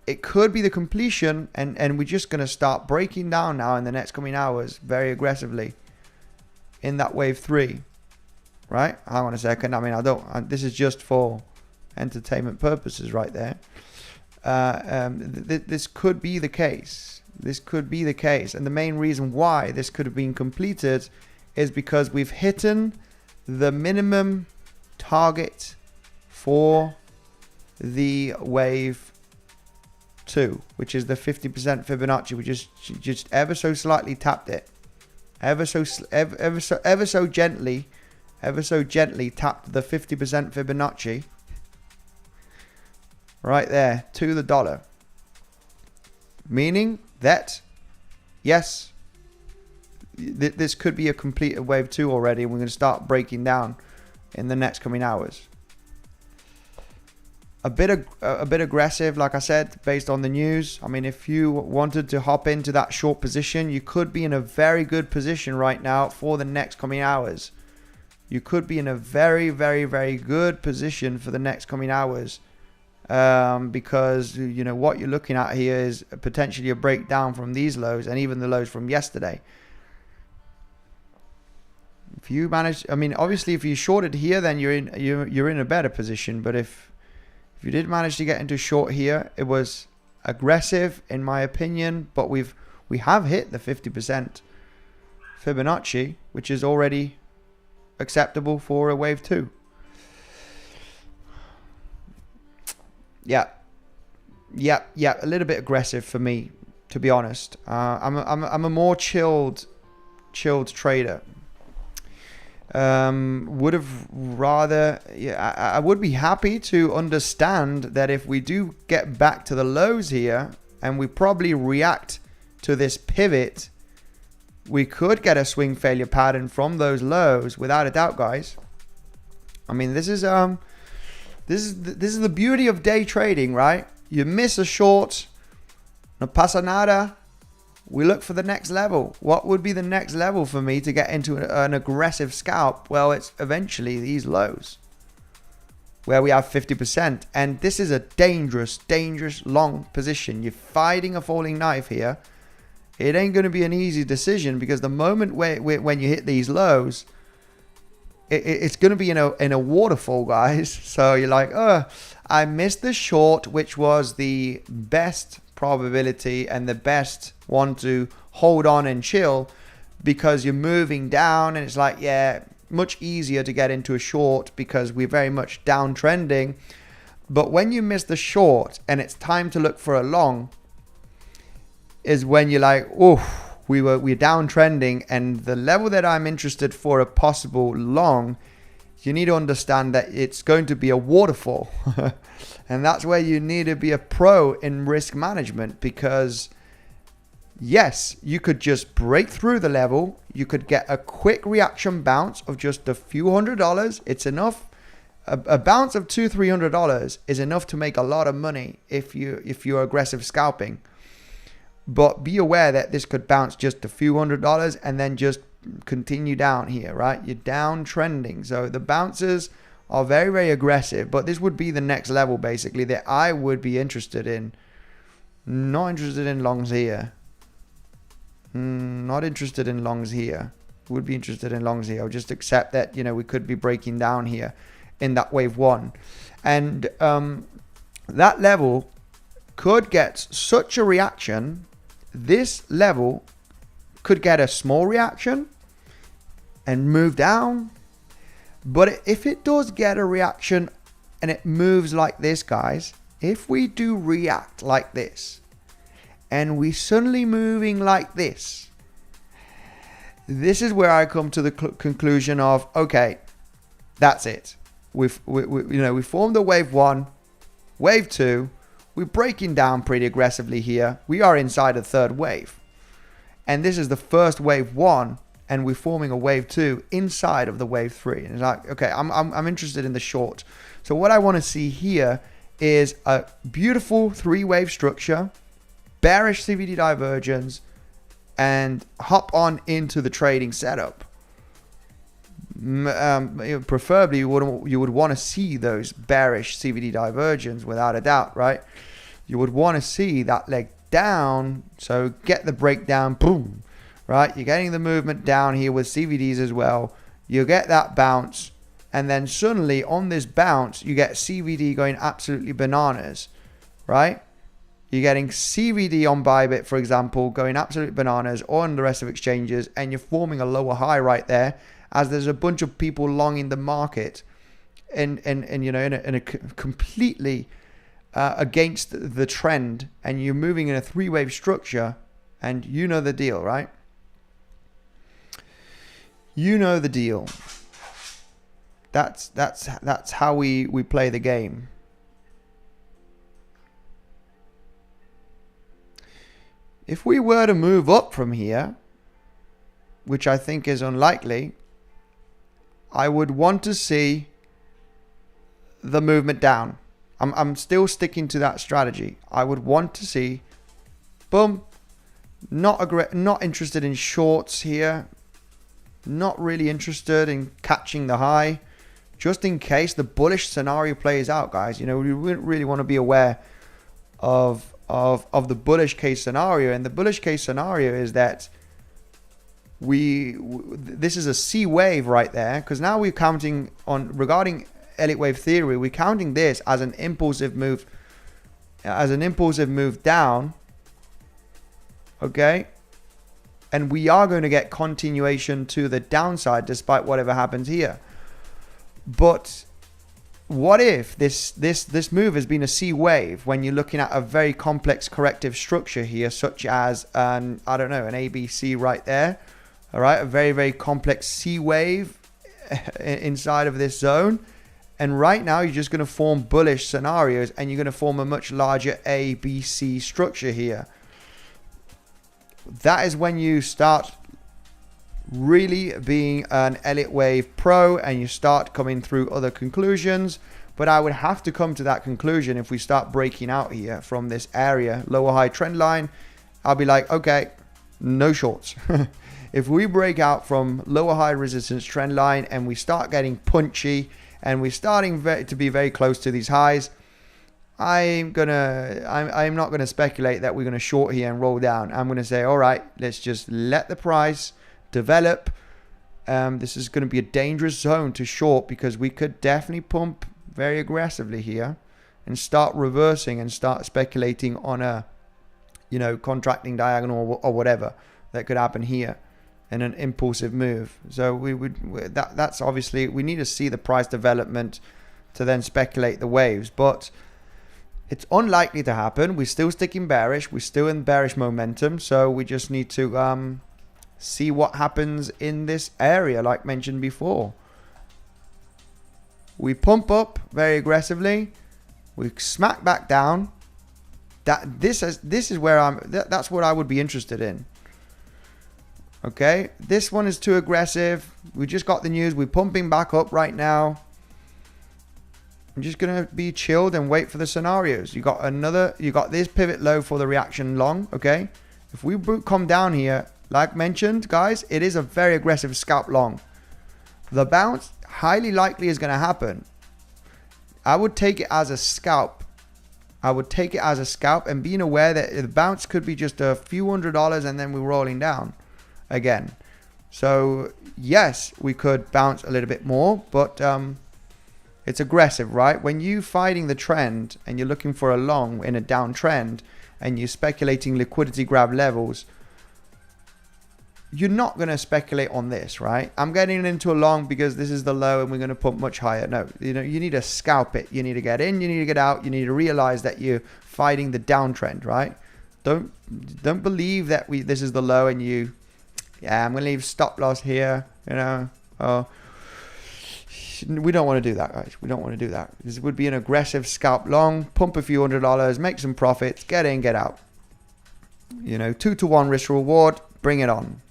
it could be the completion. And we're just going to start breaking down now in the next coming hours very aggressively in that wave 3. Right? Hang on a second. I mean, this is just for entertainment purposes right there. This could be the case. This could be the case. And the main reason why this could have been completed is because we've hit the minimum target for the wave 2, which is the 50% Fibonacci. We just ever so slightly tapped it. Ever so gently tapped the 50% Fibonacci. Right there, to the dollar. meaning that, yes, this could be a completed wave 2 already. We're going to start breaking down in the next coming hours. A bit aggressive, like I said, based on the news. I mean, if you wanted to hop into that short position, you could be in a very good position right now for the next coming hours. You could be in a very, very, very good position for the next coming hours, because you know what you're looking at here is potentially a breakdown from these lows and even the lows from yesterday. If you manage, I mean, obviously, if you shorted here, then you're in a better position. But if you did manage to get into short here, it was aggressive in my opinion. But we have hit the 50% Fibonacci, which is already acceptable for a wave 2. Yeah, a little bit aggressive for me, to be honest. I'm a more chilled trader. Would have rather, I would be happy to understand that if we do get back to the lows here and we probably react to this pivot, we could get a swing failure pattern from those lows without a doubt, guys. I mean, this is the beauty of day trading, right? You miss a short, no pasa nada. We look for the next level. What would be the next level for me to get into an aggressive scalp? Well, it's eventually these lows where we have 50%. And this is a dangerous, dangerous long position. You're fighting a falling knife here. It ain't going to be an easy decision, because the moment when you hit these lows, it's going to be in a waterfall, guys. So you're like, oh, I missed the short, which was the best probability and the best one to hold on and chill, because you're moving down, and it's like, yeah, much easier to get into a short because we're very much downtrending. But when you miss the short and it's time to look for a long, is when you're like, oh, we're downtrending, and the level that I'm interested for a possible long, you need to understand that it's going to be a waterfall. And that's where you need to be a pro in risk management, because yes, you could just break through the level. You could get a quick reaction bounce of just a few $100s. It's enough. A bounce of $200-300 is enough to make a lot of money if you're aggressive scalping. But be aware that this could bounce just a few $100s and then just continue down here, right? You're downtrending. So the bounces are very, very aggressive, but this would be the next level basically that I would be interested in. Not interested in longs here. Not interested in longs here. Would be interested in longs here. I'll just accept that, you know, we could be breaking down here in that wave 1. And that level could get such a reaction. This level could get a small reaction and move down. But if it does get a reaction and it moves like this, guys, if we do react like this and we suddenly moving like this, this is where I come to the conclusion of, okay, that's it. We formed a wave 1, wave 2. We're breaking down pretty aggressively here. We are inside a third wave. And this is the first wave 1. And we're forming a wave 2 inside of the wave 3. And it's like, okay, I'm interested in the short. So what I want to see here is a beautiful 3-wave structure, bearish CVD divergence, and hop on into the trading setup. Preferably, you would want to see those bearish CVD divergence without a doubt, right? You would want to see that leg down. So get the breakdown, boom. Right, you're getting the movement down here with CVDs as well. You get that bounce, and then suddenly on this bounce, you get CVD going absolutely bananas, right? You're getting CVD on Bybit, for example, going absolute bananas, or on the rest of exchanges, and you're forming a lower high right there, as there's a bunch of people longing the market, and you know, in a completely against the trend, and you're moving in a 3-wave structure, and you know the deal, right? You know the deal. That's how we play the game. If we were to move up from here, which I think is unlikely, I would want to see the movement down. I'm still sticking to that strategy. I would want to see, boom, not interested in shorts here. Not really interested in catching the high, just in case the bullish scenario plays out, guys. You know, we really want to be aware of the bullish case scenario, and the bullish case scenario is that this is a C wave right there, because now we're counting on, regarding Elliott wave theory, we're counting this as an impulsive move, down. Okay. And we are going to get continuation to the downside despite whatever happens here. But what if this move has been a C wave when you're looking at a very complex corrective structure here, such as an ABC right there. All right, a very, very complex C wave inside of this zone. And right now you're just going to form bullish scenarios, and you're going to form a much larger ABC structure here. That is when you start really being an Elliott wave pro, and you start coming through other conclusions. But I would have to come to that conclusion if we start breaking out here from this area, lower high trend line. I'll be like, okay, no shorts. If we break out from lower high resistance trend line and we start getting punchy and we're starting to be very close to these highs, I'm not gonna speculate that we're gonna short here and roll down. I'm gonna say, all right, let's just let the price develop. This is gonna be a dangerous zone to short, because we could definitely pump very aggressively here and start reversing and start speculating on a, contracting diagonal or whatever that could happen here in an impulsive move. So that's obviously, we need to see the price development to then speculate the waves, but it's unlikely to happen. We're still sticking bearish. We're still in bearish momentum. So we just need to see what happens in this area, like mentioned before. We pump up very aggressively. We smack back down. This is where that's what I would be interested in. Okay, this one is too aggressive. We just got the news. We're pumping back up right now. I'm just going to be chilled and wait for the scenarios. You got this pivot low for the reaction long. Okay, if we come down here, like mentioned, guys, it is a very aggressive scalp long. The bounce highly likely is going to happen. I would take it as a scalp. And being aware that the bounce could be just a few $100 and then we're rolling down again. So yes, we could bounce a little bit more, but it's aggressive, right? When you fighting the trend and you're looking for a long in a downtrend and you're speculating liquidity grab levels, you're not going to speculate on this, right? I'm getting into a long because this is the low and we're going to pump much higher. No, you need to scalp it. You need to get in, you need to get out. You need to realize that you're fighting the downtrend, right? Don't believe that this is the low and I'm going to leave stop loss here, we don't want to do that, guys. We don't want to do that. This would be an aggressive scalp long, pump a few $100, make some profits, get in, get out. 2-to-1 risk reward, bring it on.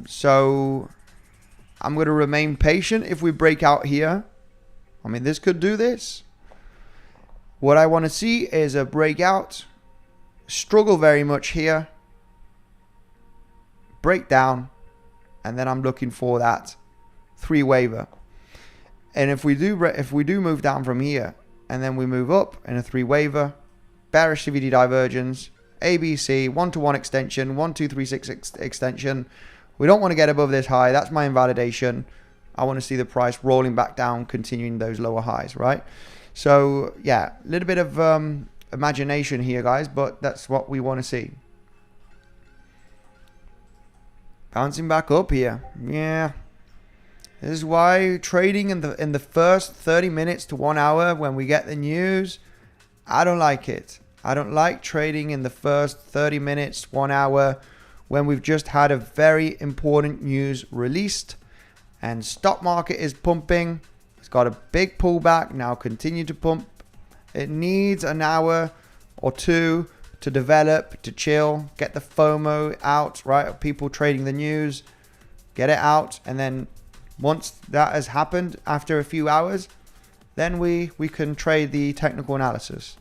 So I'm going to remain patient if we break out here. I mean, this could do this. What I want to see is a breakout, struggle very much here, break down, and then I'm looking for that 3-waver. And if we do move down from here and then we move up in a 3-waver, bearish CVD divergence, ABC, 1-to-1 extension, 1-2-3-6 extension. We don't want to get above this high. That's my invalidation. I want to see the price rolling back down, continuing those lower highs, right? So yeah, a little bit of imagination here, guys, but that's what we want to see. Bouncing back up here. Yeah. This is why trading in the first 30 minutes to 1 hour when we get the news, I don't like it. I don't like trading in the first 30 minutes, 1 hour when we've just had a very important news released and stock market is pumping. It's got a big pullback, now continue to pump. It needs an hour or two to develop, to chill, get the FOMO out, right? People trading the news, get it out. And then once that has happened after a few hours, then we can trade the technical analysis.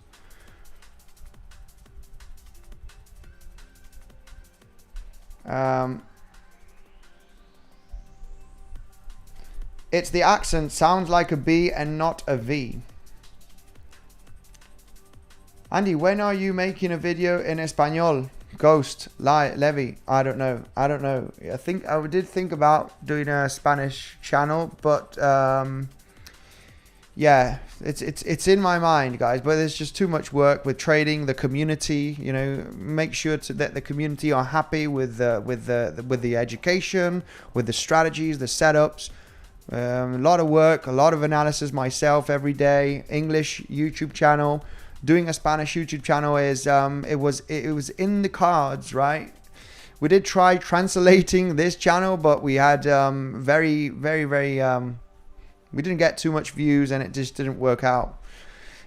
It's the accent, sounds like a B and not a V. Andy, when are you making a video in Espanol? Ghost, Levy, I don't know. I think I did think about doing a Spanish channel, but yeah, it's in my mind, guys. But there's just too much work with trading, the community. You know, make sure that the community are happy with the education, with the strategies, the setups. A lot of work, a lot of analysis myself every day. English YouTube channel. Doing a Spanish YouTube channel is it was in the cards, right? We did try translating this channel, but we had very we didn't get too much views, and it just didn't work out.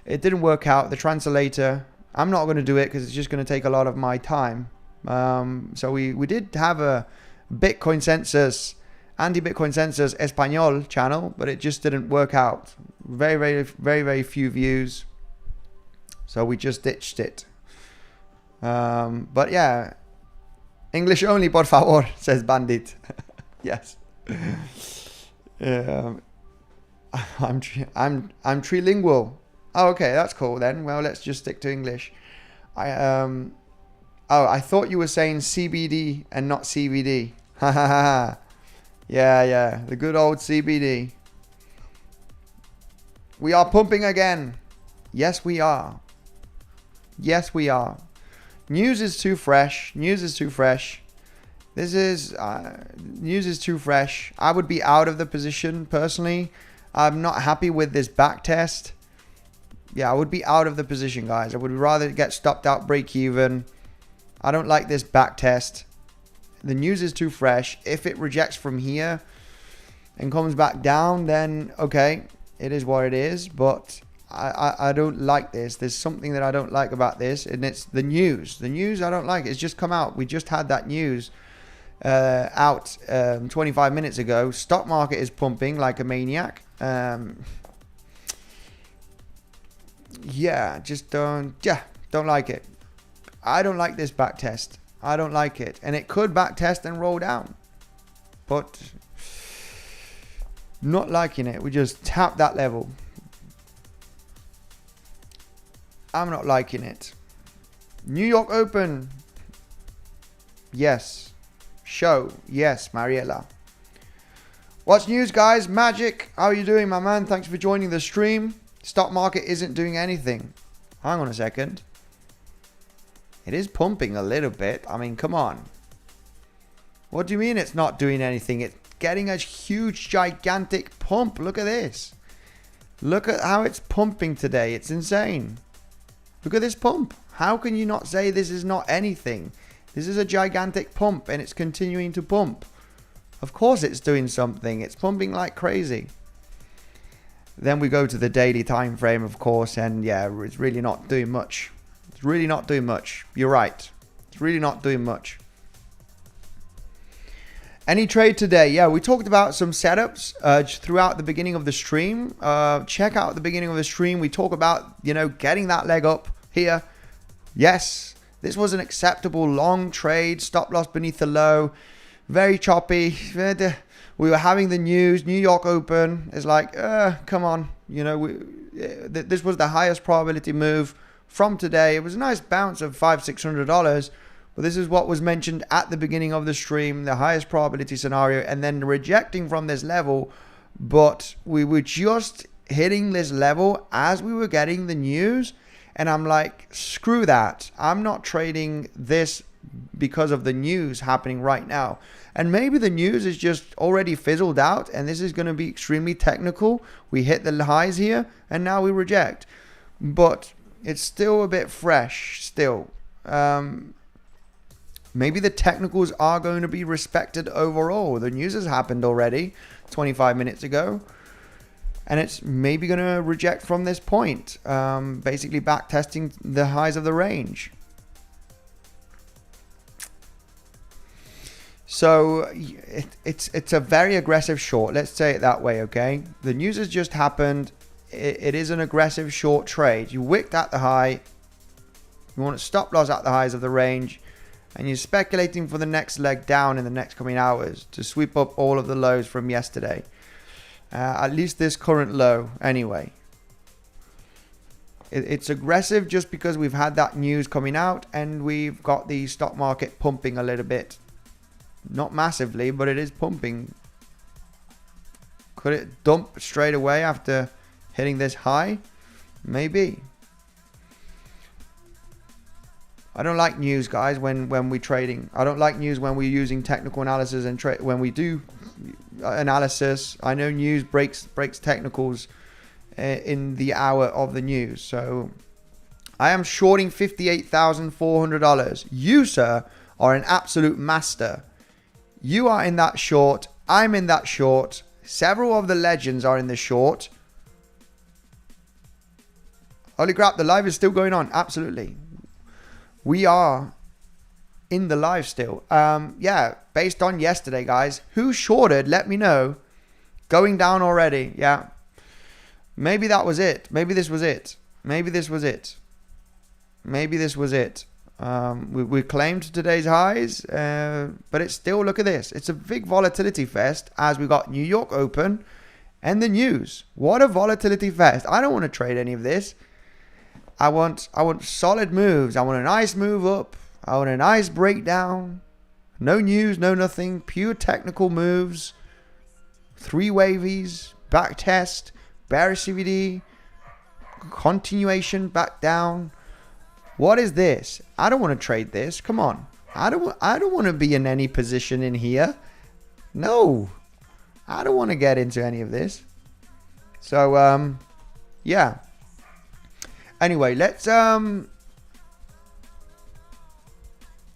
It didn't work out. The translator, I'm not going to do it because it's just going to take a lot of my time. So we did have a Bitcoinsensus, Anti-Bitcoinsensus Espanol channel, but it just didn't work out. Very few views. So we just ditched it. But yeah, English only, por favor, says Bandit. Yes. I'm trilingual. Oh, okay, that's cool then. Well, let's just stick to English. I thought you were saying CBD and not CBD. Yeah, the good old CBD. We are pumping again. Yes, we are. Yes, we are. News is too fresh. News is too fresh. This is news is too fresh. I would be out of the position personally. I'm not happy with this back test. Yeah, I would be out of the position, guys. I would rather get stopped out, break even. I don't like this back test. The news is too fresh. If it rejects from here and comes back down, then okay, it is what it is. But I don't like this. There's something that I don't like about this, and it's the news. The news I don't like. It's just come out. We just had that news out 25 minutes ago. Stock market is pumping like a maniac. Yeah, just don't like it. I don't like this back test. I don't like it. And it could back test and roll down. But not liking it. We just tapped that level. I'm not liking it. New York Open. Yes. Show. Yes, Mariela. What's news, guys? Magic. How are you doing, my man? Thanks for joining the stream. Stock market isn't doing anything. Hang on a second. It is pumping a little bit. I mean, come on. What do you mean it's not doing anything? It's getting a huge, gigantic pump. Look at this. Look at how it's pumping today. It's insane. Look at this pump. How can you not say this is not anything? This is a gigantic pump, and it's continuing to pump. Of course it's doing something. It's pumping like crazy. Then we go to the daily time frame, of course, and yeah, it's really not doing much. It's really not doing much. You're right. It's really not doing much. Any trade today? Yeah, we talked about some setups throughout the beginning of the stream. Check out the beginning of the stream. We talk about, you know, getting that leg up here. Yes, this was an acceptable long trade. Stop loss beneath the low. Very choppy. We were having the news. New York Open is like, come on. You know, this was the highest probability move from today. It was a nice bounce of $500-600. But this is what was mentioned at the beginning of the stream, the highest probability scenario, and then rejecting from this level. But we were just hitting this level as we were getting the news. And I'm like, screw that. I'm not trading this because of the news happening right now. And maybe the news is just already fizzled out, and this is going to be extremely technical. We hit the highs here, and now we reject. But it's still a bit fresh still. Maybe the technicals are going to be respected overall. The news has happened already 25 minutes ago. And it's maybe going to reject from this point. Basically back testing the highs of the range. So it's a very aggressive short. Let's say it that way, okay? The news has just happened. It is an aggressive short trade. You wicked at the high. You want to stop loss at the highs of the range. And you're speculating for the next leg down in the next coming hours to sweep up all of the lows from yesterday. At least this current low anyway. It's aggressive just because we've had that news coming out and we've got the stock market pumping a little bit. Not massively, but it is pumping. Could it dump straight away after hitting this high? Maybe. I don't like news, guys, when we're trading. I don't like news when we're using technical analysis and when we do analysis. I know news breaks technicals in the hour of the news. So I am shorting $58,400. You, sir, are an absolute master. You are in that short. I'm in that short. Several of the legends are in the short. Holy crap, the live is still going on. Absolutely. We are in the live still. Yeah, based on yesterday, guys. Who shorted? Let me know. Going down already. Yeah. Maybe that was it. Maybe this was it. Maybe this was it. Maybe this was it. We claimed today's highs, but it's still, look at this. It's a big volatility fest as we got New York open and the news. What a volatility fest. I don't want to trade any of this. I want solid moves. I want a nice move up. I want a nice breakdown. No news, no nothing. Pure technical moves. 3 wavies. Back test. Bearish CVD. Continuation back down. What is this? I don't want to trade this. Come on. I don't want to be in any position in here. No. I don't want to get into any of this. So, yeah. Anyway, let's, like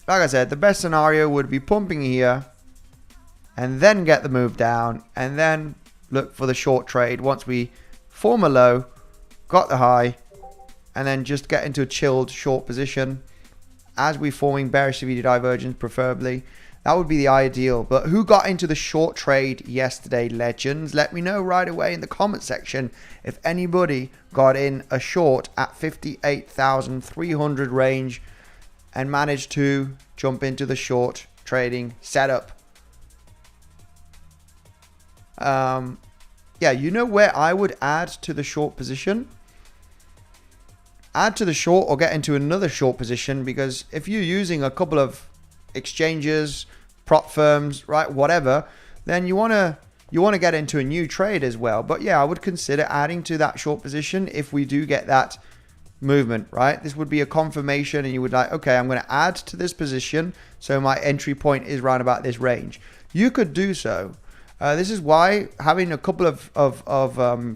I said, the best scenario would be pumping here and then get the move down and then look for the short trade once we form a low, got the high, and then just get into a chilled short position as we forming bearish CVD divergence preferably. That would be the ideal. But who got into the short trade yesterday, legends? Let me know right away in the comment section if anybody got in a short at 58,300 range and managed to jump into the short trading setup. Yeah, you know where I would add to the short position? Add to the short or get into another short position, because if you're using a couple of exchanges, prop firms, right, whatever, then you want to get into a new trade as well. But yeah, I would consider adding to that short position if we do get that movement, right? This would be a confirmation and you would like, okay, I'm going to add to this position so my entry point is around about this range. You could do so. This is why having a couple of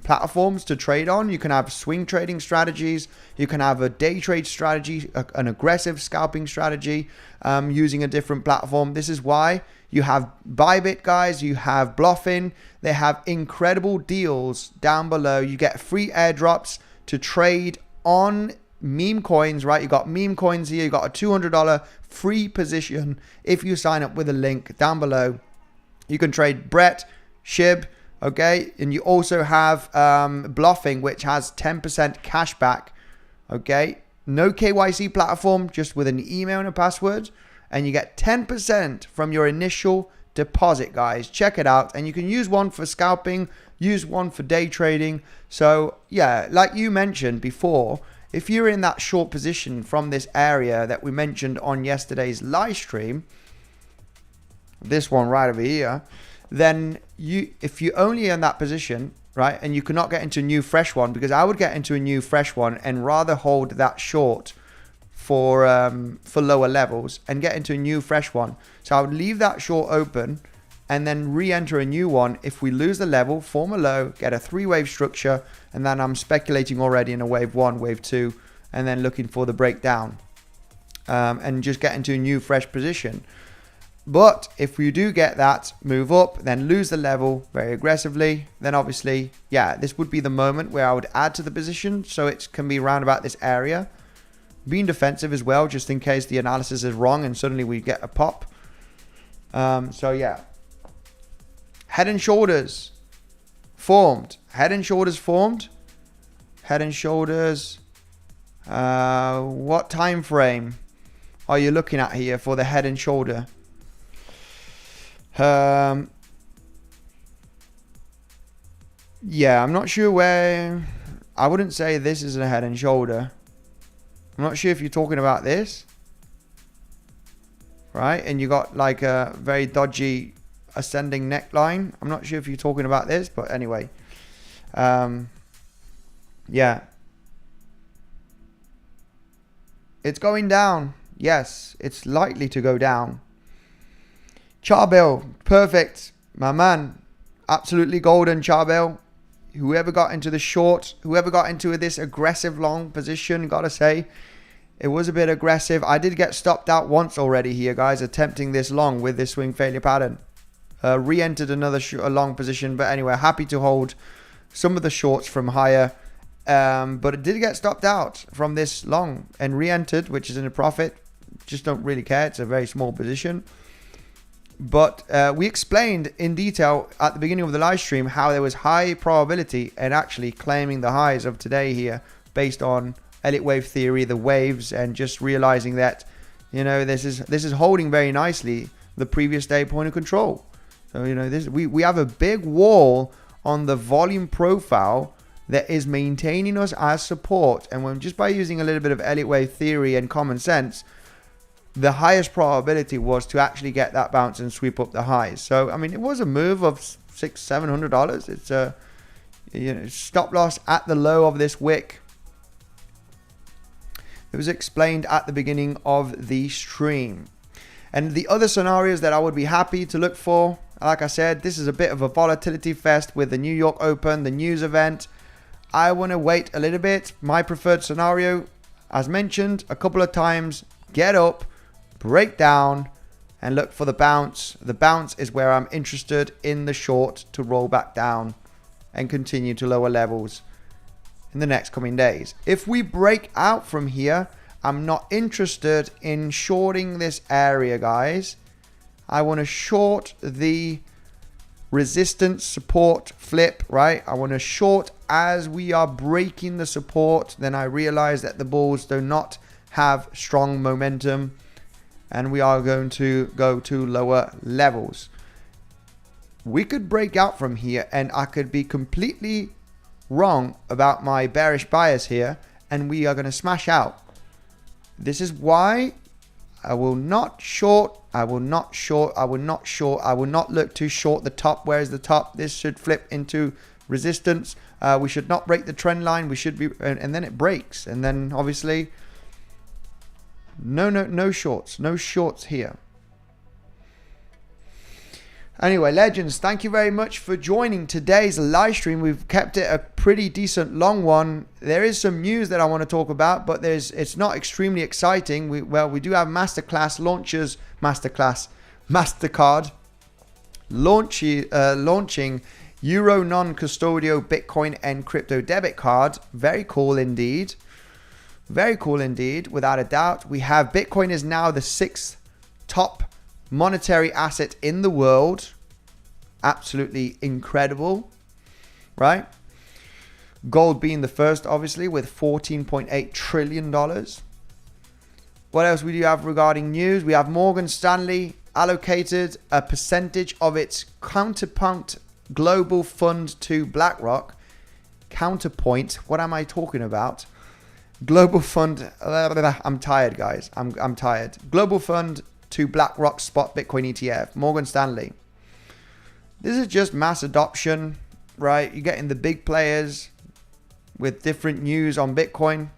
platforms to trade on. You can have swing trading strategies. You can have a day trade strategy, an aggressive scalping strategy using a different platform. This is why you have Bybit, guys. You have Bluffin. They have incredible deals down below. You get free airdrops to trade on meme coins, right? You got meme coins here. You got a $200 free position if you sign up with a link down below. You can trade Brett, SHIB, okay? And you also have Bluffing, which has 10% cash back, okay? No KYC platform, just with an email and a password. And you get 10% from your initial deposit, guys. Check it out. And you can use one for scalping, use one for day trading. So, yeah, like you mentioned before, if you're in that short position from this area that we mentioned on yesterday's live stream, this one right over here, then if you only in that position, right, and you cannot get into a new fresh one, because I would get into a new fresh one and rather hold that short for lower levels and get into a new fresh one. So I would leave that short open and then re-enter a new one. If we lose the level, form a low, get a 3-wave structure, and then I'm speculating already in a wave 1, wave 2, and then looking for the breakdown and just get into a new fresh position. But if we do get that move up, then lose the level very aggressively, then obviously, yeah, this would be the moment where I would add to the position so it can be around about this area. Being defensive as well, just in case the analysis is wrong and suddenly we get a pop. So yeah, head and shoulders formed. Head and shoulders formed. Head and shoulders. What time frame are you looking at here for the head and shoulder? Yeah, I'm not sure where. I wouldn't say this is a head and shoulder. I'm not sure if you're talking about this, right? And you got like a very dodgy ascending neckline. I'm not sure if you're talking about this, but anyway, yeah, it's going down. Yes, it's likely to go down. 𝗕𝗶𝘆𝗽, perfect, my man. Absolutely golden, 𝗕𝗶𝘆𝗽. Whoever got into the short, whoever got into this aggressive long position, gotta say, it was a bit aggressive. I did get stopped out once already here, guys, attempting this long with this swing failure pattern. Re-entered another long position, but anyway, happy to hold some of the shorts from higher. But it did get stopped out from this long and re-entered, which is in a profit. Just don't really care. It's a very small position. But we explained in detail at the beginning of the live stream how there was high probability and actually claiming the highs of today here based on Elliott wave theory, the waves, and just realizing that, you know, this is holding very nicely the previous day point of control. So, you know, we have a big wall on the volume profile that is maintaining us as support. And when just by using a little bit of Elliott wave theory and common sense, the highest probability was to actually get that bounce and sweep up the highs. So, I mean, it was a move of $600-700. It's a, you know, stop loss at the low of this wick. It was explained at the beginning of the stream. And the other scenarios that I would be happy to look for, like I said, this is a bit of a volatility fest with the New York Open, the news event. I want to wait a little bit. My preferred scenario, as mentioned a couple of times, get up, break down, and look for the bounce. The bounce is where I'm interested in the short to roll back down and continue to lower levels in the next coming days. If we break out from here, I'm not interested in shorting this area, guys. I want to short the resistance support flip, right? I want to short as we are breaking the support. Then I realize that the bulls do not have strong momentum and we are going to go to lower levels. We could break out from here and I could be completely wrong about my bearish bias here and we are going to smash out. This is why I will not short. I will not short. I will not short. I will not look to short the top. Where is the top? This should flip into resistance. We should not break the trend line. We should be, and then it breaks. And then obviously, no shorts. No shorts here. Anyway, legends, thank you very much for joining today's live stream. We've kept it a pretty decent long one. There is some news that I want to talk about, but it's not extremely exciting. We do have Mastercard launching Euro non-custodial Bitcoin and crypto debit card. Very cool indeed. Very cool indeed, without a doubt. We have Bitcoin is now the 6th top monetary asset in the world. Absolutely incredible, right? Gold being the first, obviously, with $14.8 trillion. What else we do have regarding news? We have Morgan Stanley allocated a percentage of its counterpoint global fund to BlackRock. Counterpoint, what am I talking about? Global fund, I'm tired, guys. I'm tired. Global fund to BlackRock spot Bitcoin ETF, Morgan Stanley. This is just mass adoption, right? You're getting the big players with different news on Bitcoin.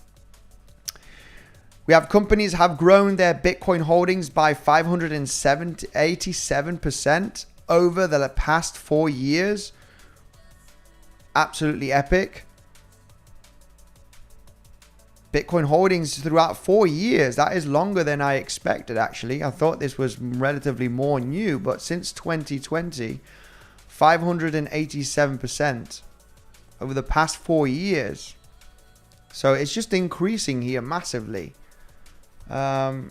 We have companies have grown their Bitcoin holdings by 587% over the past 4 years. Absolutely epic. Bitcoin holdings throughout 4 years. That is longer than I expected, actually. I thought this was relatively more new, but since 2020, 587% over the past 4 years. So it's just increasing here massively. Yeah,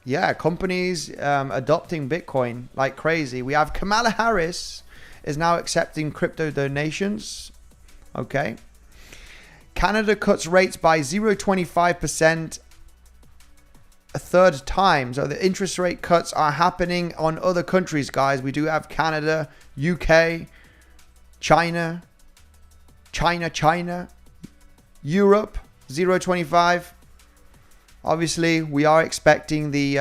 yeah, companies adopting Bitcoin like crazy. We have Kamala Harris is now accepting crypto donations. Okay. Canada cuts rates by 0.25% a third time. So the interest rate cuts are happening on other countries, guys. We do have Canada, UK, China, Europe, 0.25. Obviously, we are expecting the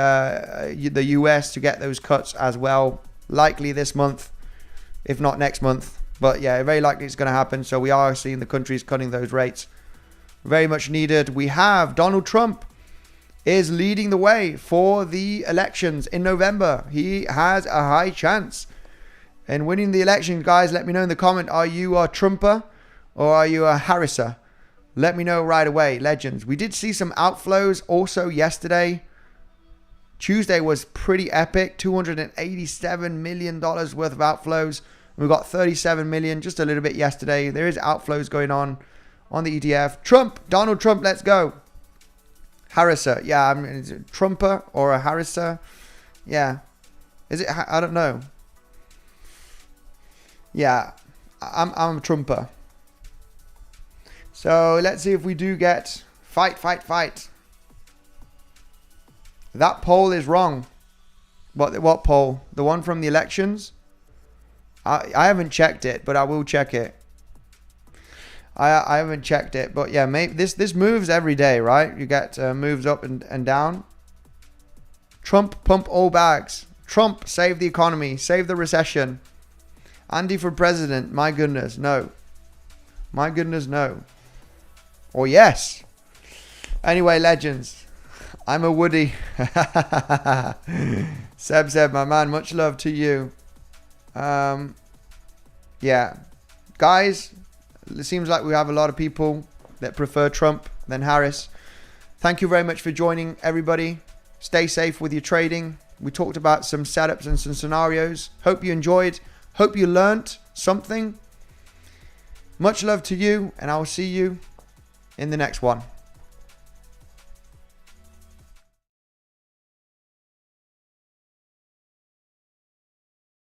US to get those cuts as well, likely this month, if not next month. But yeah, very likely it's going to happen. So we are seeing the countries cutting those rates. Very much needed. We have Donald Trump is leading the way for the elections in November. He has a high chance in winning the election. Guys, let me know in the comment. Are you a Trumper or are you a Harriser? Let me know right away, legends. We did see some outflows also yesterday. Tuesday was pretty epic. $287 million worth of outflows. We got 37 million, just a little bit yesterday. There is outflows going on the ETF. Trump, Donald Trump, let's go. Harriser, yeah, I mean, is it Trumper or a Harriser? Yeah, is it? I don't know. Yeah, I'm a Trumper. So let's see if we do get fight. That poll is wrong. What poll? The one from the elections? I haven't checked it, but I will check it. I haven't checked it, but yeah, maybe this moves every day, right? You get moves up and down. Trump pump all bags. Trump save the economy, save the recession. Andy for president. My goodness, no. My goodness, no. Or yes. Anyway, legends. I'm a Woody. Seb, my man, much love to you. Yeah, guys, it seems like we have a lot of people that prefer Trump than Harris. Thank you very much for joining, everybody. Stay safe with your trading. We talked about some setups and some scenarios. Hope you enjoyed. Hope you learnt something. Much love to you, and I will see you in the next one.